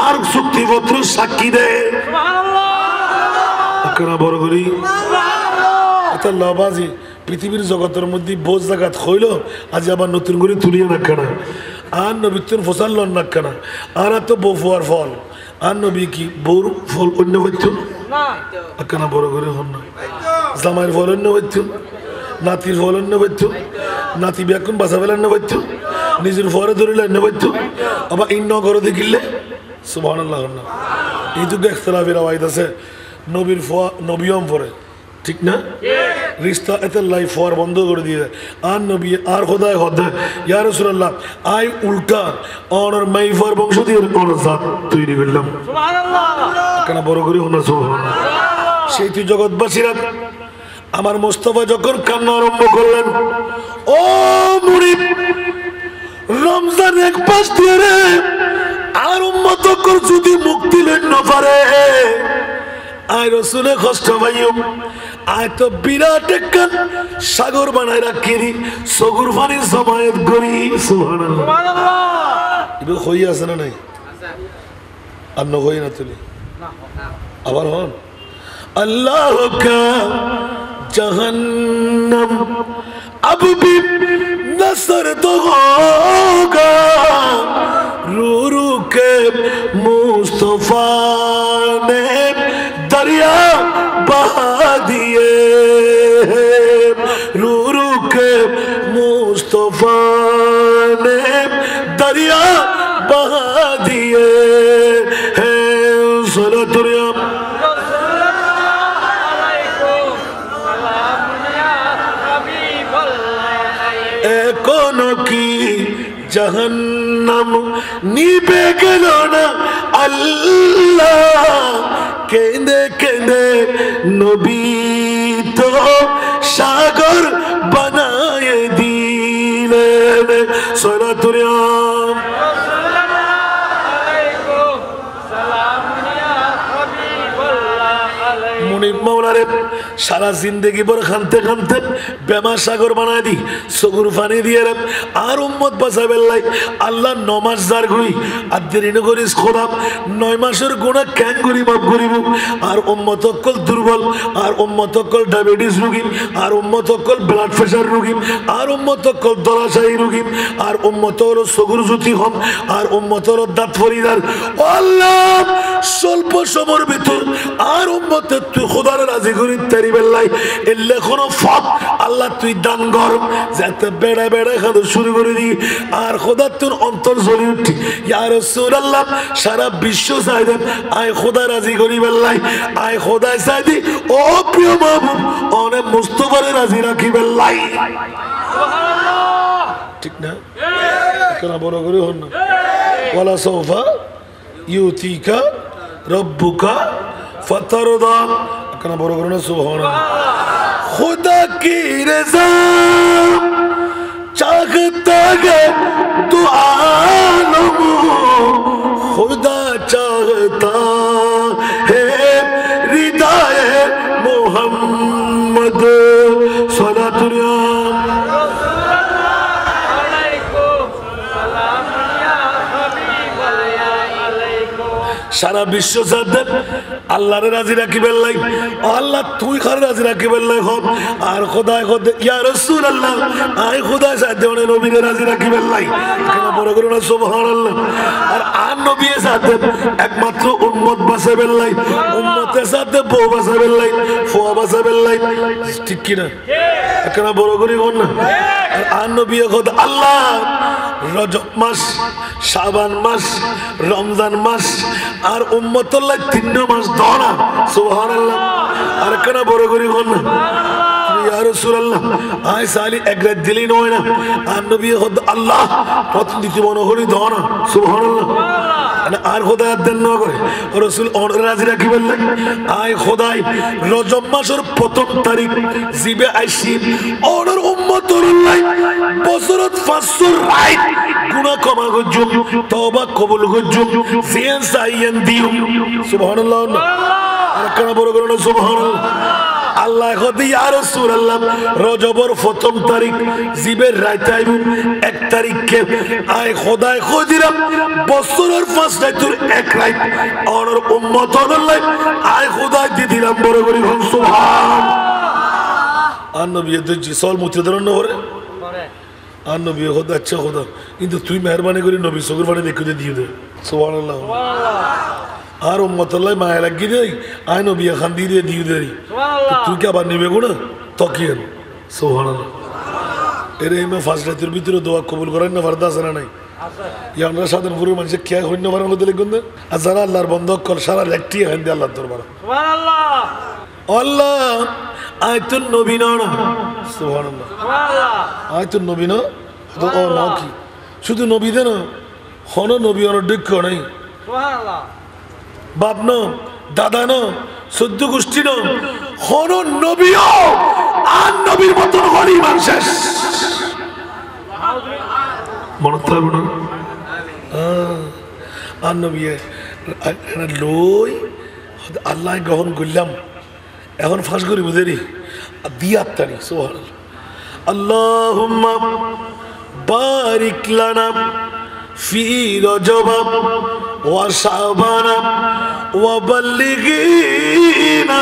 আর চুক্তিপত্র সাক্ষী দেয় সুবহানাল্লাহ বড় করি এটা লাভাজি পৃথিবীর জগতের মধ্যে বোঝ জাগাত হইল আজ আবার নতুন করে তুলিয়ে রাখে না আর নবীর ফসল লন রাখে না আর তো বউ ফুয়ার ফল আর নবী কি বউর ফল অন্য হইত না বড় করে হন না জামাইয়ের ফল অন্য হইত নাতির ফল অন্য হইত নাতি ব্যাকুন বাসা ফেলার না হইত নিজের ফরে ধরিলে অন্য হইত আবার ইন্ন ঘরে দেখিলে সুবহানাল্লাহ না এই তো ইখতিলাফের আওয়াজ আছে নবীর ফোয়া নবীম পরে ঠিক না রিস্তা এত লাই ফোয়ার বন্ধ করে দিয়ে আর নবী আর খোদায় খোদা ইয়া রাসূলুল্লাহ আই উল্টা আর মাই ফোয়ার বংশ দিয়ে কোন জাত তৈরি করলাম সুবহানাল্লাহ কেন বড় করে হনা সুবহানাল্লাহ সেই তুই জগৎবাসীরা আমার মোস্তফা যখন কান্না আরম্ভ করলেন, ও মুরিদ, রমজান এক পাশ দিয়ে রে, আর উম্মত কর যদি মুক্তি লইন না পারে, আয় রসুলে কষ্ট পাইও, আয় তো বিরাট একখান সাগর বানায় রাখিনি, সগুর পানি জমায়েত করি। সুবহানাল্লাহ। এবার হই আছে না নাই? আর ন হই না তুমি আবার হন। আল্লাহ কা जहन्नम अब भी नसर तो होगा, रू रू के मुस्तफा ने दरिया बहा दिए, रू रू के मुस्तफा ने दरिया बहा दिए है। सलातुल्लाह की जहन्नम नीबे गलो ना अल्लाह, केंदे केंदे नबी तो सागर बनाए दिलेन। सलातुल्लाह मुनीब मौला रे সারা জিন্দগি ভর খানতে খানতে বেমা সাগর বানায় দি, সগুর পানি দিয়ে রে, আর উম্মত বাঁচাবে লাই আল্লাহ 9 মাস যার গই আর দেরি ন করিস খোদা, 9 মাসের গুনাহ কেন করি মাফ করিব। আর উম্মত অকল দুর্বল, আর উম্মত অকল ডায়াবেটিস রোগী, আর উম্মত অকল ব্লাড প্রেসার রোগী, আর উম্মত অকল দলাশাহী রোগী, আর উম্মত হলো সগুর জ্যোতি হম, আর উম্মত হলো দাঁত ফরিদার। আল্লাহ স্বল্প সময়ের ভিতর আর উম্মত তুই খোদার রাজি করি তারি বেল্লাই এলে কোনো ফত আল্লাহ তুই দান কর, যাতে বেড়া বেড়া খাদো শুরু করে দি। আর খোদা তোর অন্তর জ্বলি উঠি, ইয়া রাসূলুল্লাহ সারা বিশ্ব চাই দেন, আয় খোদা রাজি করি বেল্লাই, আয় খোদায় চাই দি, ও প্রিয় মাহবুব অনেক মুস্তফারে রাজি রাখি বেল্লাই। ঠিক না? কেন বড় করে হন না? ওয়ালা সাউফা ইউতিকা রব্বুকা ফাতারদা, কেন বড় করে না? সুবহানাল্লাহ। खुदा की रज़ा चाहता है तो आलम, खुदा चाहता है रिदाए मोहम्मद। सलातुल्लाह সারা বিশ্ব সাথে আল্লাহরে রাজি রাখিবেন লাই, আল্লাহ তুই খারে রাজি রাখিবেন লাই হন। আর খোদায় খোদে ইয়া রাসূলুল্লাহ আয় খোদায় সাথে অনেক নবীরে রাজি রাখিবেন লাই, কেন বড় করে না? সুবহানাল্লাহ। আর নবীর সাথে একমাত্র উম্মত বাঁচাবেন লাই, উম্মতের সাথে বউ বাঁচাবেন লাই, ফুয়া বাঁচাবেন লাই, ঠিক কিনা? কেন বড় করে হন না? আর নবী খোদা আল্লাহ রজব মাস, শাবান মাস, রমজান মাস আর উম্মতুল্লাহ 3 মাস ধরা। সুবহানাল্লাহ। আর কেন বড় করি হন না? ইয়া রাসূলুল্লাহ আয় সালি এক রাত দিলি নয় না, আর নবী খোদা আল্লাহ প্রথম দ্বিতীয় মনে করি ধরা। সুবহানাল্লাহ। আর খোদায় দেন না করে রাসূল রাজি রাখিবেন না, আয় খোদায় রজব মাসের 1 তারিখ জিবে আইসি ওর উম্মতুল্লাহ বছরত 500 রাত গুনাহ ক্ষমা করজুম, তওবা কবুল করজুম, জিয়ান সাইয়ান দিও। সুবহানাল্লাহ। আর কেন বড় করে না? সুবহানাল্লাহ। আল্লাহ খোদা ইয়া রাসূলুল্লাহ রজবের 1 তারিখ জিবের রাত আইব 1 তারিখকে, আয় খোদায় খোদিরাম বছরের 5 রাতের 1 রাত ওর উম্মতুল্লাহ আয় খোদায় দি দিলাম। বড় করে সুবহান। আর নবী তো জিসল মুতদরন না করে, আর নবী খোদা আচ্ছা খোদা কিন্তু তুই মেহরবানি করে নবী সগর পানি দেখে দিয়ে দে। সুবহানাল্লাহ। আর উম্মতুল্লাহ মায়া লাগি দেই, আয় নবী খান দিয়ে দিয়ে দেই, তুই কি আবার নিবে গুণা তকিয়েন। সুবহানাল্লাহ। এর এই ফার্স্ট রাতের ভিতরে দোয়া কবুল করেন না ফারদা আছে না নাই? আমরা সাধারণপুরের মানুষের কে হইন্য পারেন মধ্যে লিখুন না, আর যারা আল্লাহর বন্ধ কর সারা লেখটি এখান দিয়ে আল্লাহ দরবার। আল্লাহ আয় তোর নবী না। সুবহানাল্লাহ। আয় তোর নবী না কি শুধু নবী দে না, হন নবী অনেক দক্ষ নাই, বাপ ন দাদা ন চোদ্দ গোষ্ঠী ন হন নবীও আর নবীর মতন হলি মানুষ মনে থাকবে না আর নবী লই আল্লাহ গ্রহণ করলাম এখন ফাঁস করি বুঝেরি দিয়ে আত্মারি সোহান আল্লাহুম্মা বারিক লানা ফি রজব ওয়া শাবান ওয়া বাল্লিগিনা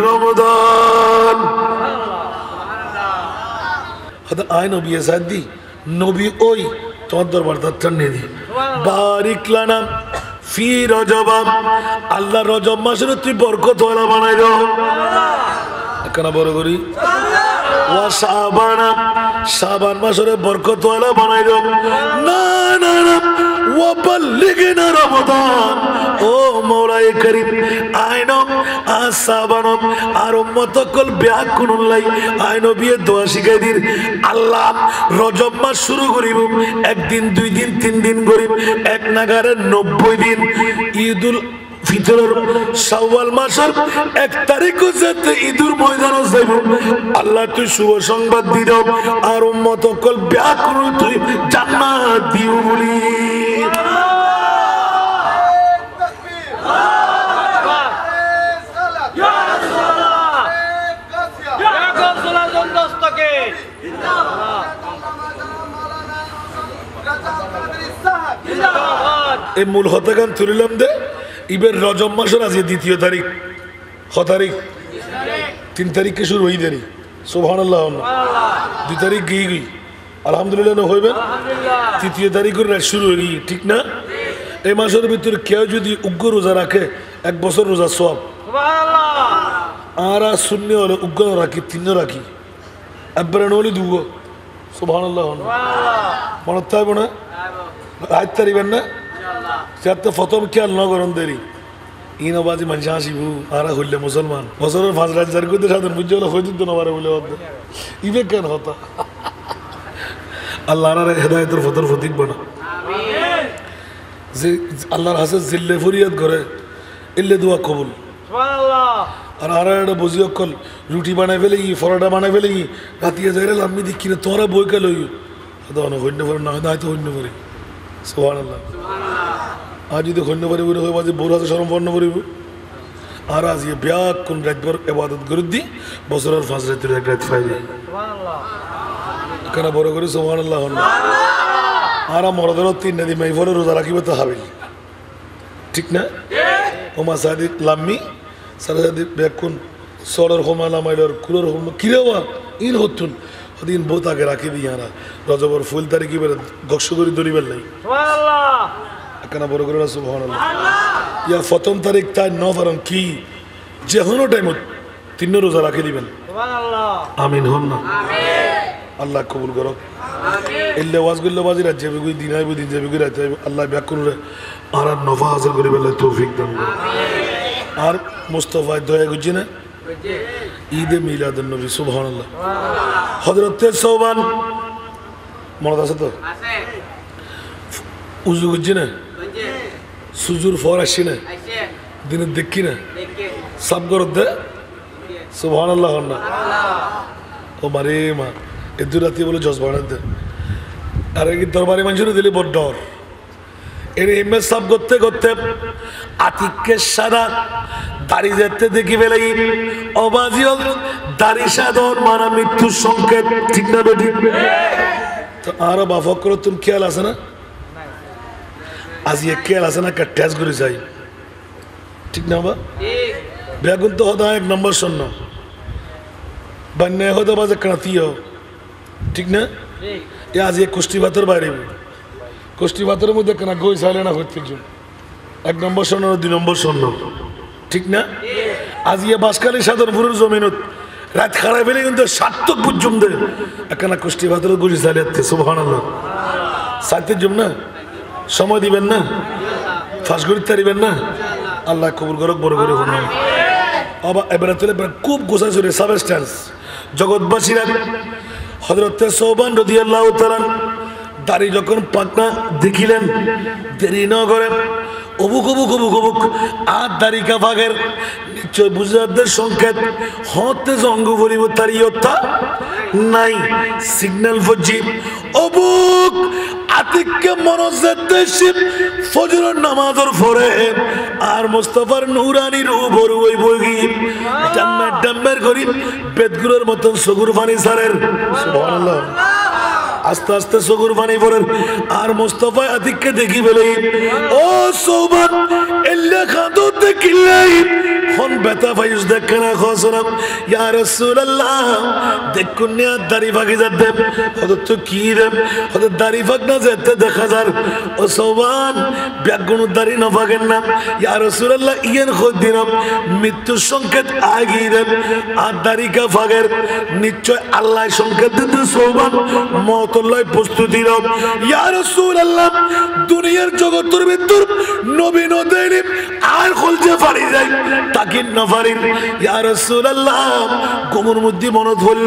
রমাদান হদা আয় নবী সাদি নবী ওই তোমার দরবার তার নেই দি বারিক লানা ফি রজব আল্লাহ রজব মাসের তুই বরকত ওয়ালা বানাই দাও কেন বড় করি ওয়া শাবান শাবান মাসের বরকত ওয়ালা বানাই দাও না না না ওয়া বাল্লিগিনা রমাদান ও মওলাই করিম আইনো আসাবান আর উম্মত কল বিয়া কুনুল্লাই আইনো বিয়ে দোয়া শিখাই দিন আল্লাহ রজব মাস শুরু করিব একদিন দুই দিন তিন দিন করিব এক নাগারে 90 দিন ঈদুল ফিতরের শাওয়াল মাসের 1 তারিখ যেতে ঈদুর ময়দানে যাইব আল্লাহ তুই শুভ সংবাদ দি দাও আর উম্মত কল বিয়া কুনুল তুই জান্নাত দিও বলি এই মূল হতাগান তুলিলাম দে ইবের রজব মাসের আজকে 2 তারিখ 6 তারিখ 3 তারিখে শুরু হই দেরি সুবহানাল্লাহ 2 তারিখ গই গই আলহামদুলিল্লাহ না হইবে 3 তারিখের রাত শুরু হই ঠিক না এই মাসের ভিতর কেউ যদি উগ্র রোজা রাখে 1 বছর রোজা সওয়াব সুবহানাল্লাহ আর সুন্নি হলো উগ্র রাখি 3 রাখি আব্বারা নলি দুগো সুবহানাল্লাহ মনে থাকবে না রাত তারিবেন না যাতে প্রথম খেয়াল ন গরম দেরি ইনবাজি মানুষ আসিবু আর হইলে মুসলমান বছরের 5 রাত জার করতে সাধন বুঝে হলো হয়ে দিত না পারে বলে ইবে কেন হতা আল্লাহ আর হেদায়তের ফতর ফতিক বনা যে আল্লাহর হাসে জিল্লে ফরিয়াদ করে ইল্লে দোয়া কবুল সুবহানাল্লাহ আর আর একটা বুঝি অকল রুটি বানাই ফেলে পরোটা বানাই ফেলে রাতিয়ে যাই আমি দেখি না তোরা বই কে লই হইন্য পরে না হয়তো হইন্য পরে সুবহানাল্লাহ আজ যদি হইন্য পরে বলে হয় বাজে বউর হাতে সম্পন্ন করিব আর আজ ব্যাক কোন রাতভর ইবাদত করে দি বছরের 5 রাতের এক রাত পাইবে সুবহানাল্লাহ কেন বড় করে সুবহানাল্লাহ আর মরদের 3 নদী মাই ফলে রোজা রাখিবে তো হবে ঠিক না ওমা সাদিক লাম্মি সারাদি বেকুন সরর হোমালা মাইলর কুরর হোম কিরেওয়া ইন হতুন ওদিন বহুত আগে রাখি দি ইয়ারা রজবর ফুল তারিখে বের গক্ষ করি দরিবেল নাই সুবহানাল্লাহ কেন বড় করে সুবহানাল্লাহ ইয়া প্রথম তারিখ তাই ন ফারম কি যে হনো টাইম 3 রোজা রাখি দিবেন সুবহানাল্লাহ আমিন হন না আমিন আল্লাহ কবুল করো আমিন ইল্লে ওয়াজগুল্লা বাজি রাত যাবে কই দিন আইবো দিন যাবে কই রাত আইবো আল্লাহ ব্যাকুন রে আর নফা হাসিল করি বলে তৌফিক দান আমিন আর মুস্তাফা দয়া গুজি না ঈদে মিলাদুন নবী সুবহানাল্লাহ হযরতে সওবান মনে আছে তো আছে উজু গুজি না গুজি সুজুর ফরাশি না আছে দিনে দেখি না দেখি সব করতে সুবহানাল্লাহ না ও মারে মা এদু রাতে বলে জজবানা দে আর কি দরবারে মানুষের দিলে বড় ডর এর এমএ সব করতে করতে আতিককে সাদা দাড়ি যেতে দেখি বেলাই অবাজিও দাড়ি সাদর মানা মৃত্যুর সংকেত ঠিক না বেটি তো আরো বাফক করো তুমি খেয়াল আছে না আজ এ খেয়াল আছে না কা টেস্ট করে যাই ঠিক না বা বেগুন তো হদা 1 নম্বর শূন্য বন্যা হদা বাজে কাঁতিও ঠিক না এ আজ এ কুষ্টি ভাতের বাইরে কুষ্টি ভাতের মধ্যে কেনা গই চাইলে না হইতে 1 নম্বর শূন্য 2 নম্বর শূন্য ঠিক না আজ ইয়ে বাসকালী সাধনপুরের জমিনত রাত খারাপ হলে কিন্তু সার্থক বুঝুম দে একখানা কুষ্টি ভাতের গুজি চালিয়ে সুবহানাল্লাহ সাথে জুম না সময় দিবেন না ফাঁস করিতে পারিবেন না আল্লাহ কবুল করক বড় করে হন আবার এবারে তুলে খুব গোসা চলে সাবস্টেন্স জগৎবাসীরা হযরতে সওবান রাদিয়াল্লাহু তাআলা দাড়ি যখন পাকনা দেখিলেন দেরি ন করে অবুক অবুক অবুক অবুক আর দাড়ি কাফাগের নিশ্চয় বুঝাদের সংকেত হতে জঙ্গ বলিব তারিয়তা নাই সিগন্যাল ফজি অবুক আতিককে মনজেতে শিব ফজরের নামাজের পরে আর মুস্তাফার নূরানি রূপ বড় ওই বগি ডাম্মের ডাম্মের করি বেদগুলোর মতন সগুর পানি সারের সুবহানাল্লাহ আস্তে আস্তে সগুর পানি পড়েন আর মুস্তাফা আতিককে দেখি বলে ও সৌবান এল্লা খাদো দেখিলাই হন বেতা ফাইজ দেখে না খসরাম ইয়া রাসূলুল্লাহ দেখুন নিয়া দাড়ি ফাঁকি যাতে হযরত কি রে হযরত দাড়ি ফাঁক না যেতে দেখা যার ও সৌবান ব্যাগুন দাড়ি না ফাঁকেন না ইয়া রাসূলুল্লাহ ইয়েন খোদ দিলাম মৃত্যু সংকেত আগি রে আর দাড়ি কা ফাঁকের নিশ্চয় আল্লাহ সংকেত দিতে সৌবান মতল্লাহ প্রস্তুতি নাও ইয়া রাসূলুল্লাহ দুনিয়ার জগতের ভিতর নবী নদেরি আর খলজে ফাড়ি যায় তাকিন না ফাড়ি ইয়া রাসূলুল্লাহ কোমর মধ্যে মনত হল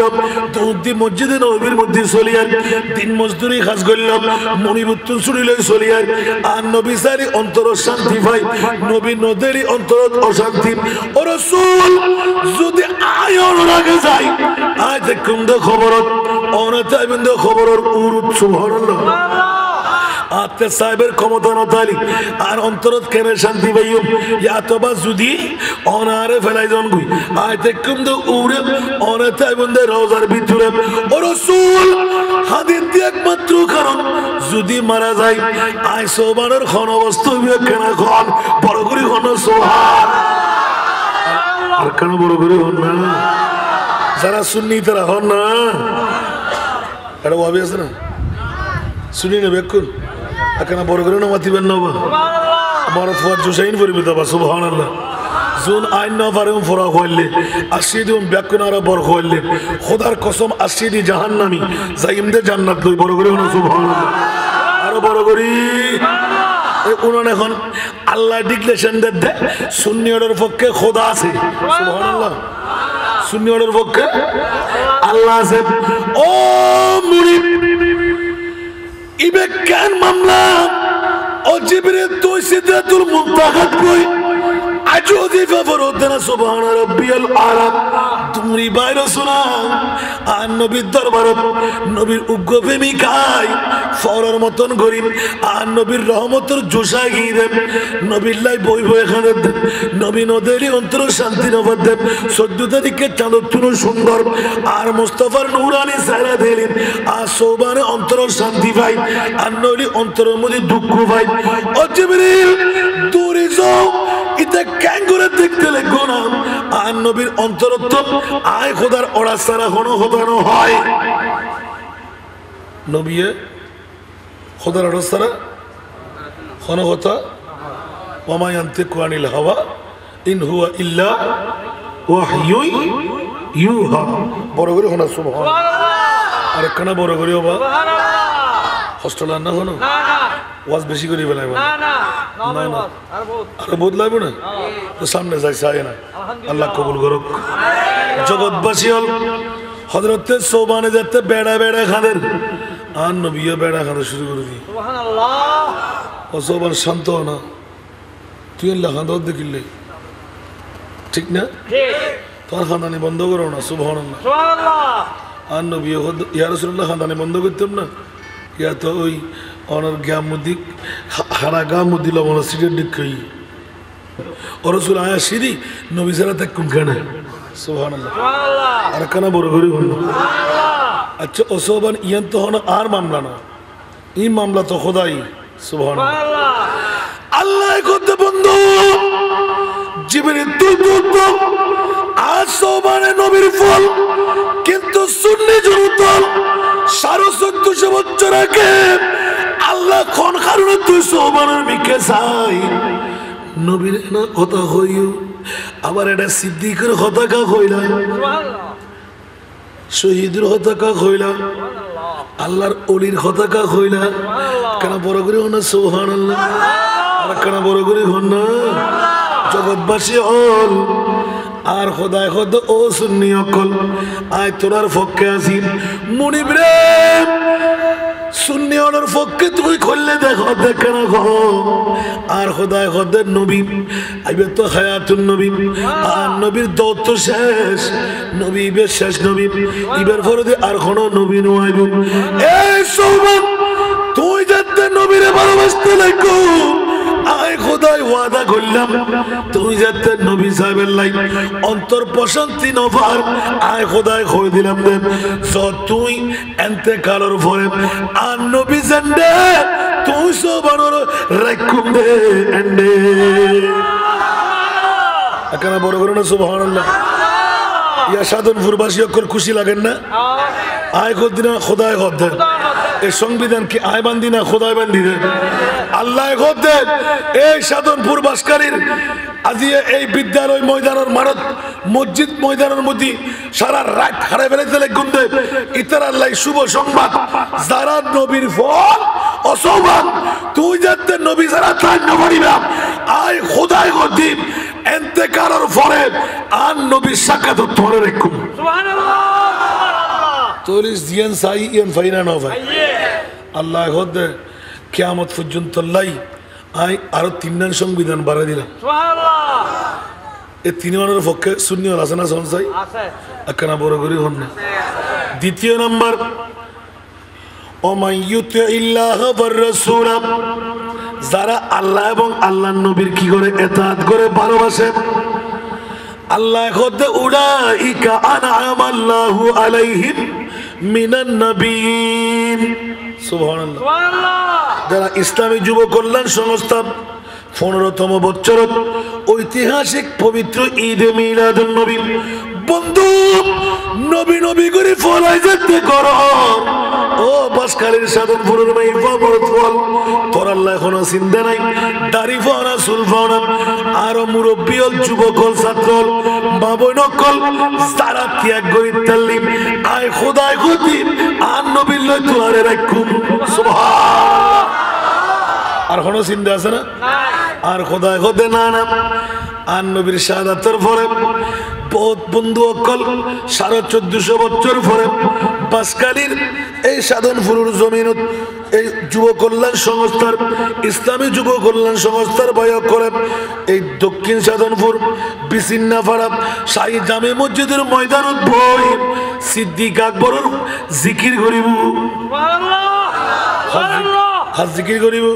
দুদি মসজিদে নবীর মধ্যে চলিয়ার দিন মজদুরি কাজ করলাম মনিবুত্তর ছুড়িলে চলিয়ার আর নবী সারি অন্তর শান্তি পাই নবী নদেরি অন্তর অশান্তি ও রাসূল যদি আয়র রাগে যায় আজ দেখুন তো খবরত অনাতাই বিন্দু খবরের উরুত সুবহানাল্লাহ আতে সাহেবের ক্ষমতা নতালি আর অন্তরত কেন শান্তি পাইও ইয়া তবা যদি অনারে ফেলাই জন গুই আয় দেখুন তো উড়ে অনাতাই বিন্দু রওজার ভিতরে ও রাসূল হাদিস একমাত্র কারণ যদি মারা যায় আয় সোবানের খন অবস্থা হইবে কেন খন বড় করে খন সুবহান আর কেন বড় করে হন না যারা সুন্নি তারা হন না এটা ভাবি আছে না শুনি না বেকুন এখানে বড় করে না মাতিবেন না আমার ফুয়ার জুসাইন পরিবে দাবা সুবহানাল্লাহ জুন আইন না পারে ফোরা হইলে আসিদি বেকুন আর বড় হইলে খোদার কসম আসিদি জাহান্নামী যাইমদে জান্নাত লই বড় করে না সুবহানাল্লাহ আরো বড় করি উনান এখন আল্লাহ ডিক্লেরেশন দেয় সুন্নিয়তের পক্ষে খোদা আছে সুবহানাল্লাহ সুন্নিয়তের পক্ষে আল্লাহ আছে ও মুরিদ ইবে কেন মামলা ও জিবরিল তুই সিদরাতুল মুনতাহা কই আজও দিফা ফরদনা সুবহান রাব্বিয়াল আলা তুমি বাইরে শোনা আর নবীর দরবারত নবীর উগ্র প্রেমিকাই ফরার মতন গরিব আর নবীর রহমতের জোশা গিরে নবীর লাই বই বই এখানে নবী নদেরই অন্তর শান্তি নবাদ দেব 14 তারিখে চাঁদ তুনো সুন্দর আর মুস্তাফার নূরানি সারা দিলেন আর সোবানে অন্তর শান্তি পাই আর নবীর অন্তরের মধ্যে দুঃখ পাই ও জিবরিল দূরে যাও এটা কেন করে দেখতে লাগো না আর নবীর অন্তরত্ব আয় খোদার ওরা সারা হনো হতানো হয় নবী খোদার ওরা সারা হনো হতা ওমা ইয়ান্তিকু আনিল হাওয়া ইন হুয়া ইল্লা ওয়াহয়ু ইউহা বড় করে হনা সুবহানাল্লাহ আরে কানা বড় করে বাবা সুবহানাল্লাহ হোস্টেল না হনো না না ওয়াজ বেশি করে বেলায় না না না না আর বদলাইব না তো সামনে যাই চাই না আল্লাহ কবুল করুক জগৎবাসী হল হযরতে সোবানে যেতে বেড়া বেড়া খাদের আর নবীও বেড়া খাতে শুরু করে দি সুবহানাল্লাহ ও সোবান শান্ত না তুই আল্লাহ খাদর দেখিলে ঠিক না ঠিক তোর খানানি বন্ধ করো না সুবহানাল্লাহ সুবহানাল্লাহ আর নবীও ইয়া রাসূলুল্লাহ খানানি বন্ধ করতেন না ইয়া তো ওই অনর গ্যামুদিক হারা গামুদি লবণ সিটের দিকই ও রাসূল আয়া সিরি নবী সারা তে কোন কানে সুবহানাল্লাহ সুবহানাল্লাহ আর কানা বড় করে হল সুবহানাল্লাহ আচ্ছা ও সোবান ইয়ান তো হন আর মামলা না এই মামলা তো খোদাই সুবহানাল্লাহ আল্লাহ করতে বন্ধু জিবরিল তুই আজ সোবানে নবীর ফল কিন্তু সুন্নি জনতল 1450 বছর আগে আল্লাহ কোন কারণে তুই সোবানের মিকে চাই নবীর না কথা হইও আবার এটা সিদ্দিকের কথা কা হইলা শহীদের কথা কা হইলা আল্লাহর ওলির কথা কা হইলা কেন বড় করে হন সুবহানাল্লাহ আর কেন বড় করে হন না জগৎবাসী হল আর খোদায় খোদ ও সুন্নি অকল আয় তোরার পক্ষে আসি মুনিব রে সুন্নি ওনার পক্ষে তুই করলে দেখো দেখে না গো আর খোদায় খোদের নবী আইবে তো হায়াতুন নবী আর নবীর দৌত শেষ নবী ইবের শেষ নবী ইবের ফরদে আর কোনো নবী নয় এই সৌমান তুই যাতে নবীরে ভালোবাসতে লাগো আয় খোদায় ওয়াদা করলাম তুই যাতে নবী সাহেবের লাই অন্তর প্রশান্তি নফার আয় খোদায় কই দিলাম দেন তুই এনতে কালোর ভরে আর নবী জানদে তুই সবানোর রাখুম দে এন্ডে এখানে বড় করে না সুবহানাল্লাহ ইয়া সাধনপুরবাসী অক্ষর খুশি লাগেন না আয় খোদ দিনা খোদায় খোদ দেন এই সংবিধান কি আয় বান্ধি না খোদায় বান্ধি দেন আল্লাহ খোদ দেন এই সাধনপুর বাসকারীর আজি এই বিদ্যালয় ময়দানের মারত মসজিদ ময়দানের মধ্যে সারা রাত হারে বেড়াইতে লাগুন দে ইতার আল্লাহ শুভ সংবাদ যারা নবীর ফল অসৌভাগ তুই যাতে নবী যারা তাই না করিবা আয় খোদায় খোদ দিন এন্তেকারের পরে আর নবীর সাক্ষাৎ ধরে রাখুন সুবহানাল্লাহ তোরিস দিয়েন সাই ইন ফাইনা না ভাই আল্লাহ খোদ কিয়ামত পর্যন্ত লাই আই আরো তিনজন সংবিধান বাড়াই দিলাম সুবহানাল্লাহ এই তিনজনের পক্ষে সুন্নি ওয়াল হাসানা সংসাই আছে একখানা বড় করে হন না দ্বিতীয় নাম্বার ওমান ইউতিইল্লাহ ওয়ার রাসূল যারা আল্লাহ এবং আল্লাহর নবীর কি করে ইতাআত করে ভালোবাসে আল্লাহ খোদ উলাইকা আনআমাল্লাহু আলাইহিম মিনান নবিয়্যিন সুবহানাল্লাহ যারা ইসলামী যুব কল্যাণ সংস্থা 15তম বছরত ঐতিহাসিক পবিত্র ঈদে মিলাদুন নবী বন্ধু নবী নবী করে ফলাই যেতে করো ও বাসকালীর সাধনপুরের মাই বড় ফল তোর আল্লাহ এখনো চিন্তা নাই দাড়ি ফাওনা চুল ফাওনা আর মুরব্বী হল যুবক হল ছাত্র হল বাবই নকল তারা ত্যাগ করি তাল্লিম আয় খোদায় খোদি আর নবীর লয় তোলারে রাখুম সুবহান আর কোনো চিন্তা আছে না আর খোদায় খোদে না না আর নবীর শাহাদাতের পরে বহুত বন্ধু অকল 1450 বছর পরে বাসকালীর এই সাধনপুরের জমিনত এই যুব কল্যাণ সংস্থার ইসলামী যুব কল্যাণ সংস্থার বয়ক করে এই দক্ষিণ সাধনপুর বিছিন্নাপাড়া শাহী জামে মসজিদের ময়দানত বই সিদ্দিক আকবরের জিকির করিব হাত জিকির করিব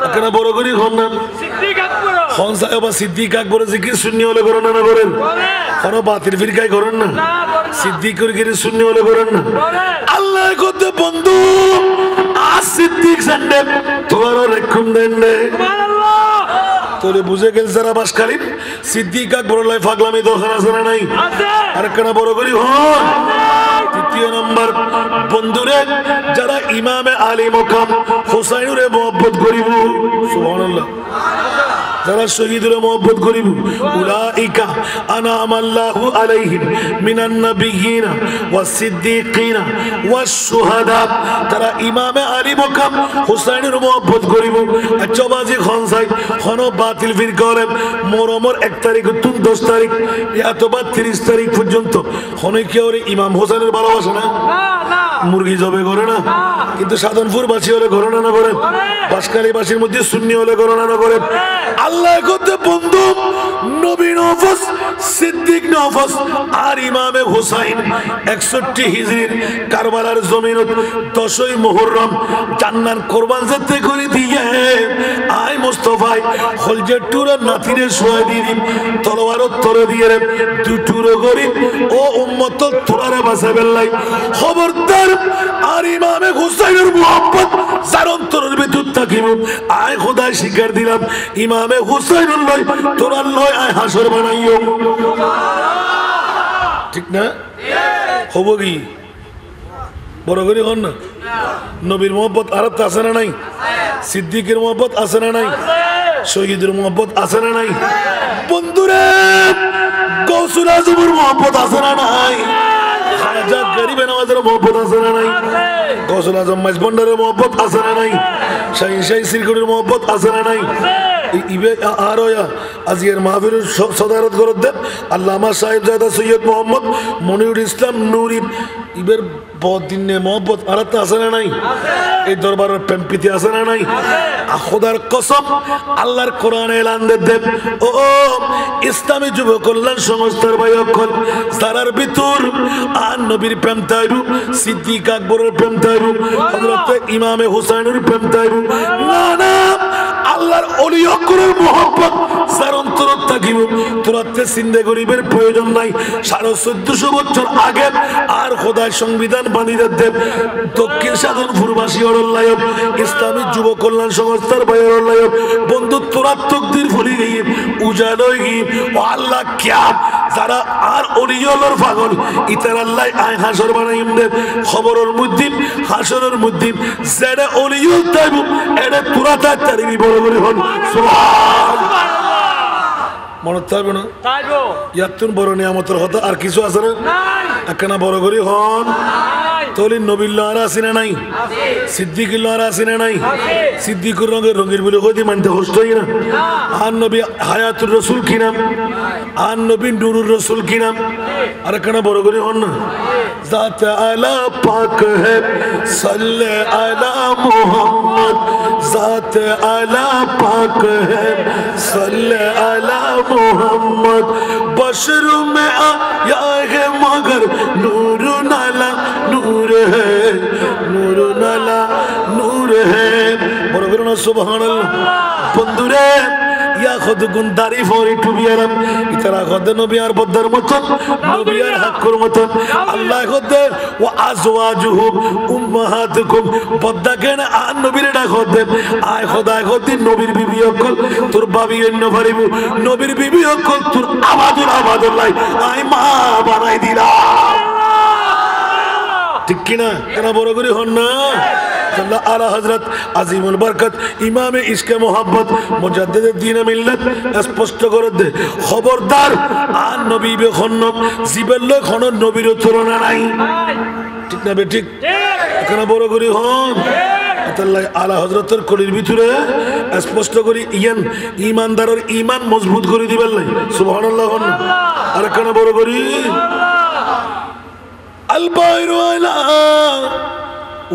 এখানে বড় করি হন না সিদ্দিক আকবর জিকির শূন্য হলে করেন না করেন কোনো বাতিল ফিরকাই করেন না সিদ্দিক করে শূন্য হলে করেন না আল্লাহ করতে বন্ধু আর সিদ্দিক সান্ডে তোমারও রেখুন দেন তোরে বুঝে গেল যারা বাসকালীন সিদ্দিক আকবর লাই ফাগলামি দরকার আছে না নাই আর একখানা বড় করি হন তৃতীয় নম্বর বন্ধুরে যারা ইমামে আলী মুকাম হুসাইনুরে মোহাব্বত করিব সুবহানাল্লাহ যারা শহীদরে মোহাব্বত করিব উলাইকা আনআমাল্লাহু আলাইহিম মিনান নাবিয়্যিনা ওয়াস সিদ্দিকিনা ওয়াস শুহাদা তারা ইমামে আলী মুকাম হুসাইনের মোহাব্বত করিব আচ্ছা বাজি খান সাই খানো বাতিল ফির করে মোরমর 1 তারিখ 10 তারিখ অথবা 30 তারিখ পর্যন্ত খানে কি ওরে ইমাম হোসেনের ভালোবাসে না না মুরগি জবে করে না কিন্তু সাধনপুর বাসী হলে করে না করে বাসকালী বাসীর মধ্যে সুন্নি হলে করে না করে আল্লাহ করতে বন্ধু নবী নফস সিদ্দিক নফস আর ইমামে হুসাইন 61 হিজরির কারবালার জমিনত 10ই মুহররম জান্নাত কুরবান যেতে করে দিয়ে আয় মুস্তাফাই খলজে টুরা নাতিরে সোয়া দিদি তলোয়ার তরে দিয়ে দুটুরো করি ও উম্মত তোরারে বাঁচাবেন লাই খবরদার আর ইমামে হুসাইনের মুহাব্বত যার অন্তরের ভিতর থাকিব আয় খোদায় স্বীকার দিলাম ইমামে হুসাইনুল লয় তোরার লয় আয় হাসর বানাইও ঠিক না হবো কি বড় করে হন না নবীর মোহাব্বত আর আছে না নাই সিদ্দিকের মোহাব্বত আছে না নাই শহীদের মোহাব্বত আছে না নাই বন্ধুরে গৌসুল আজমের মোহাব্বত আছে না নাই খাজা গরিবে নওয়াজের মোহাব্বত আছে না নাই গৌসুল আজম মাইজবন্ডারের মোহাব্বত আছে না নাই শাহী শ্রীকুটির মোহাব্বত আছে না নাই ইবে আর আজকের মাহফিলের সদারত করে দেন আল্লামা সাহেবজাদা সৈয়দ মোহাম্মদ মনিরুল ইসলাম নুরি ইবের বদিনে মোহাম্মদ আলাদা আছে না নাই এই দরবারের প্রেমপিতে আছে না নাই খোদার কসম আল্লাহর কোরআনে এলান দেন ও ইসলামী যুব কল্যাণ সংস্থার ভাই অকল যারার ভিতর আর নবীর প্রেম তাইবু সিদ্দিক আকবরের প্রেম তাইবু হযরত ইমামে হুসাইনের প্রেম তাইবু না না আল্লাহর ওলি অকরের মোহব্বত যার অন্তর থাকিব তোরাতে চিন্তা গরিবের প্রয়োজন নাই 1450 বছর আগে আর খোদার সংবিধান বানিয়ে দেব দক্ষিণ সাধনপুরবাসী অরল্লায়ব ইসলামী যুব কল্যাণ সংস্থার বাইরল্লায়ব বন্ধু তোরা তকদির ভুলি গিয়ে উজাড় গিয়ে ও আল্লাহ ক্যা যারা আর অলিয়লর পাগল ইতার আল্লাহ আয় হাসর বানাইম দেব খবরের মধ্যে হাসরের মধ্যে যেটা অলিয়ল তাইব এটা তোরা তাড়াতাড়ি বড় করে হন সুবহানাল্লাহ মনে থাকবে না ইয়াতুন বড় নিয়ামতের কথা আর কিছু আছে না একখানা বড় করে হন তলিন নবীল্লাহ আর আসি না নাই সিদ্দিকুল্লাহ আর আসি না নাই সিদ্দিকুর রঙের রঙের বলে কই মানতে কষ্ট হয় না আর নবী হায়াতুর রাসূল কি নাম আর নবী নূরুর রাসূল কি নাম আর একখানা বড় করে হন না জাত আলা পাক হে সাল্লে আলা মুহাম্মদ জাত আলা পাক হে সাল্লে আলা मोहम्मद बशर में आया है मगर नूर नाला नूर है नूर नाला नूर है बरोबर ना सुबहानाल्लाह बंदुरे या खुद गुंदारी फोरी टुबियारम इतरा खुद नबियार बदर मतन नबियार हक्कुर मतन अल्लाह खुद व अज़वाजुहु उम्माहातुकुम बद्दा केन आन नबीर डा खुद आय खुदा खुद नबीर बीबी अकल তোর বাবি অন্য পারিব নবীর বিবি অকল তোর আবাদুল্লাহ আই মা বানাই দিলাম ঠিক কিনা কেন বড় করে হন না আল্লাহ আলা হযরত আজিমুল বরকত ইমামে ইশকে মোহাব্বত মুজাদ্দিদে দ্বীন মিল্লাত স্পষ্ট করে দে খবরদার আর নবী বে খন্নম জিবেল খন নবীর তুলনা নাই ঠিক না বে ঠিক কেন বড় করে হন আল্লাহ আলা হযরতের কলির ভিতরে স্পষ্ট করে ইয়ান ঈমানদারের ঈমান মজবুত করে দিবেন লাই সুবহানাল্লাহ আর কেন বড় করি আল বাইরু আলা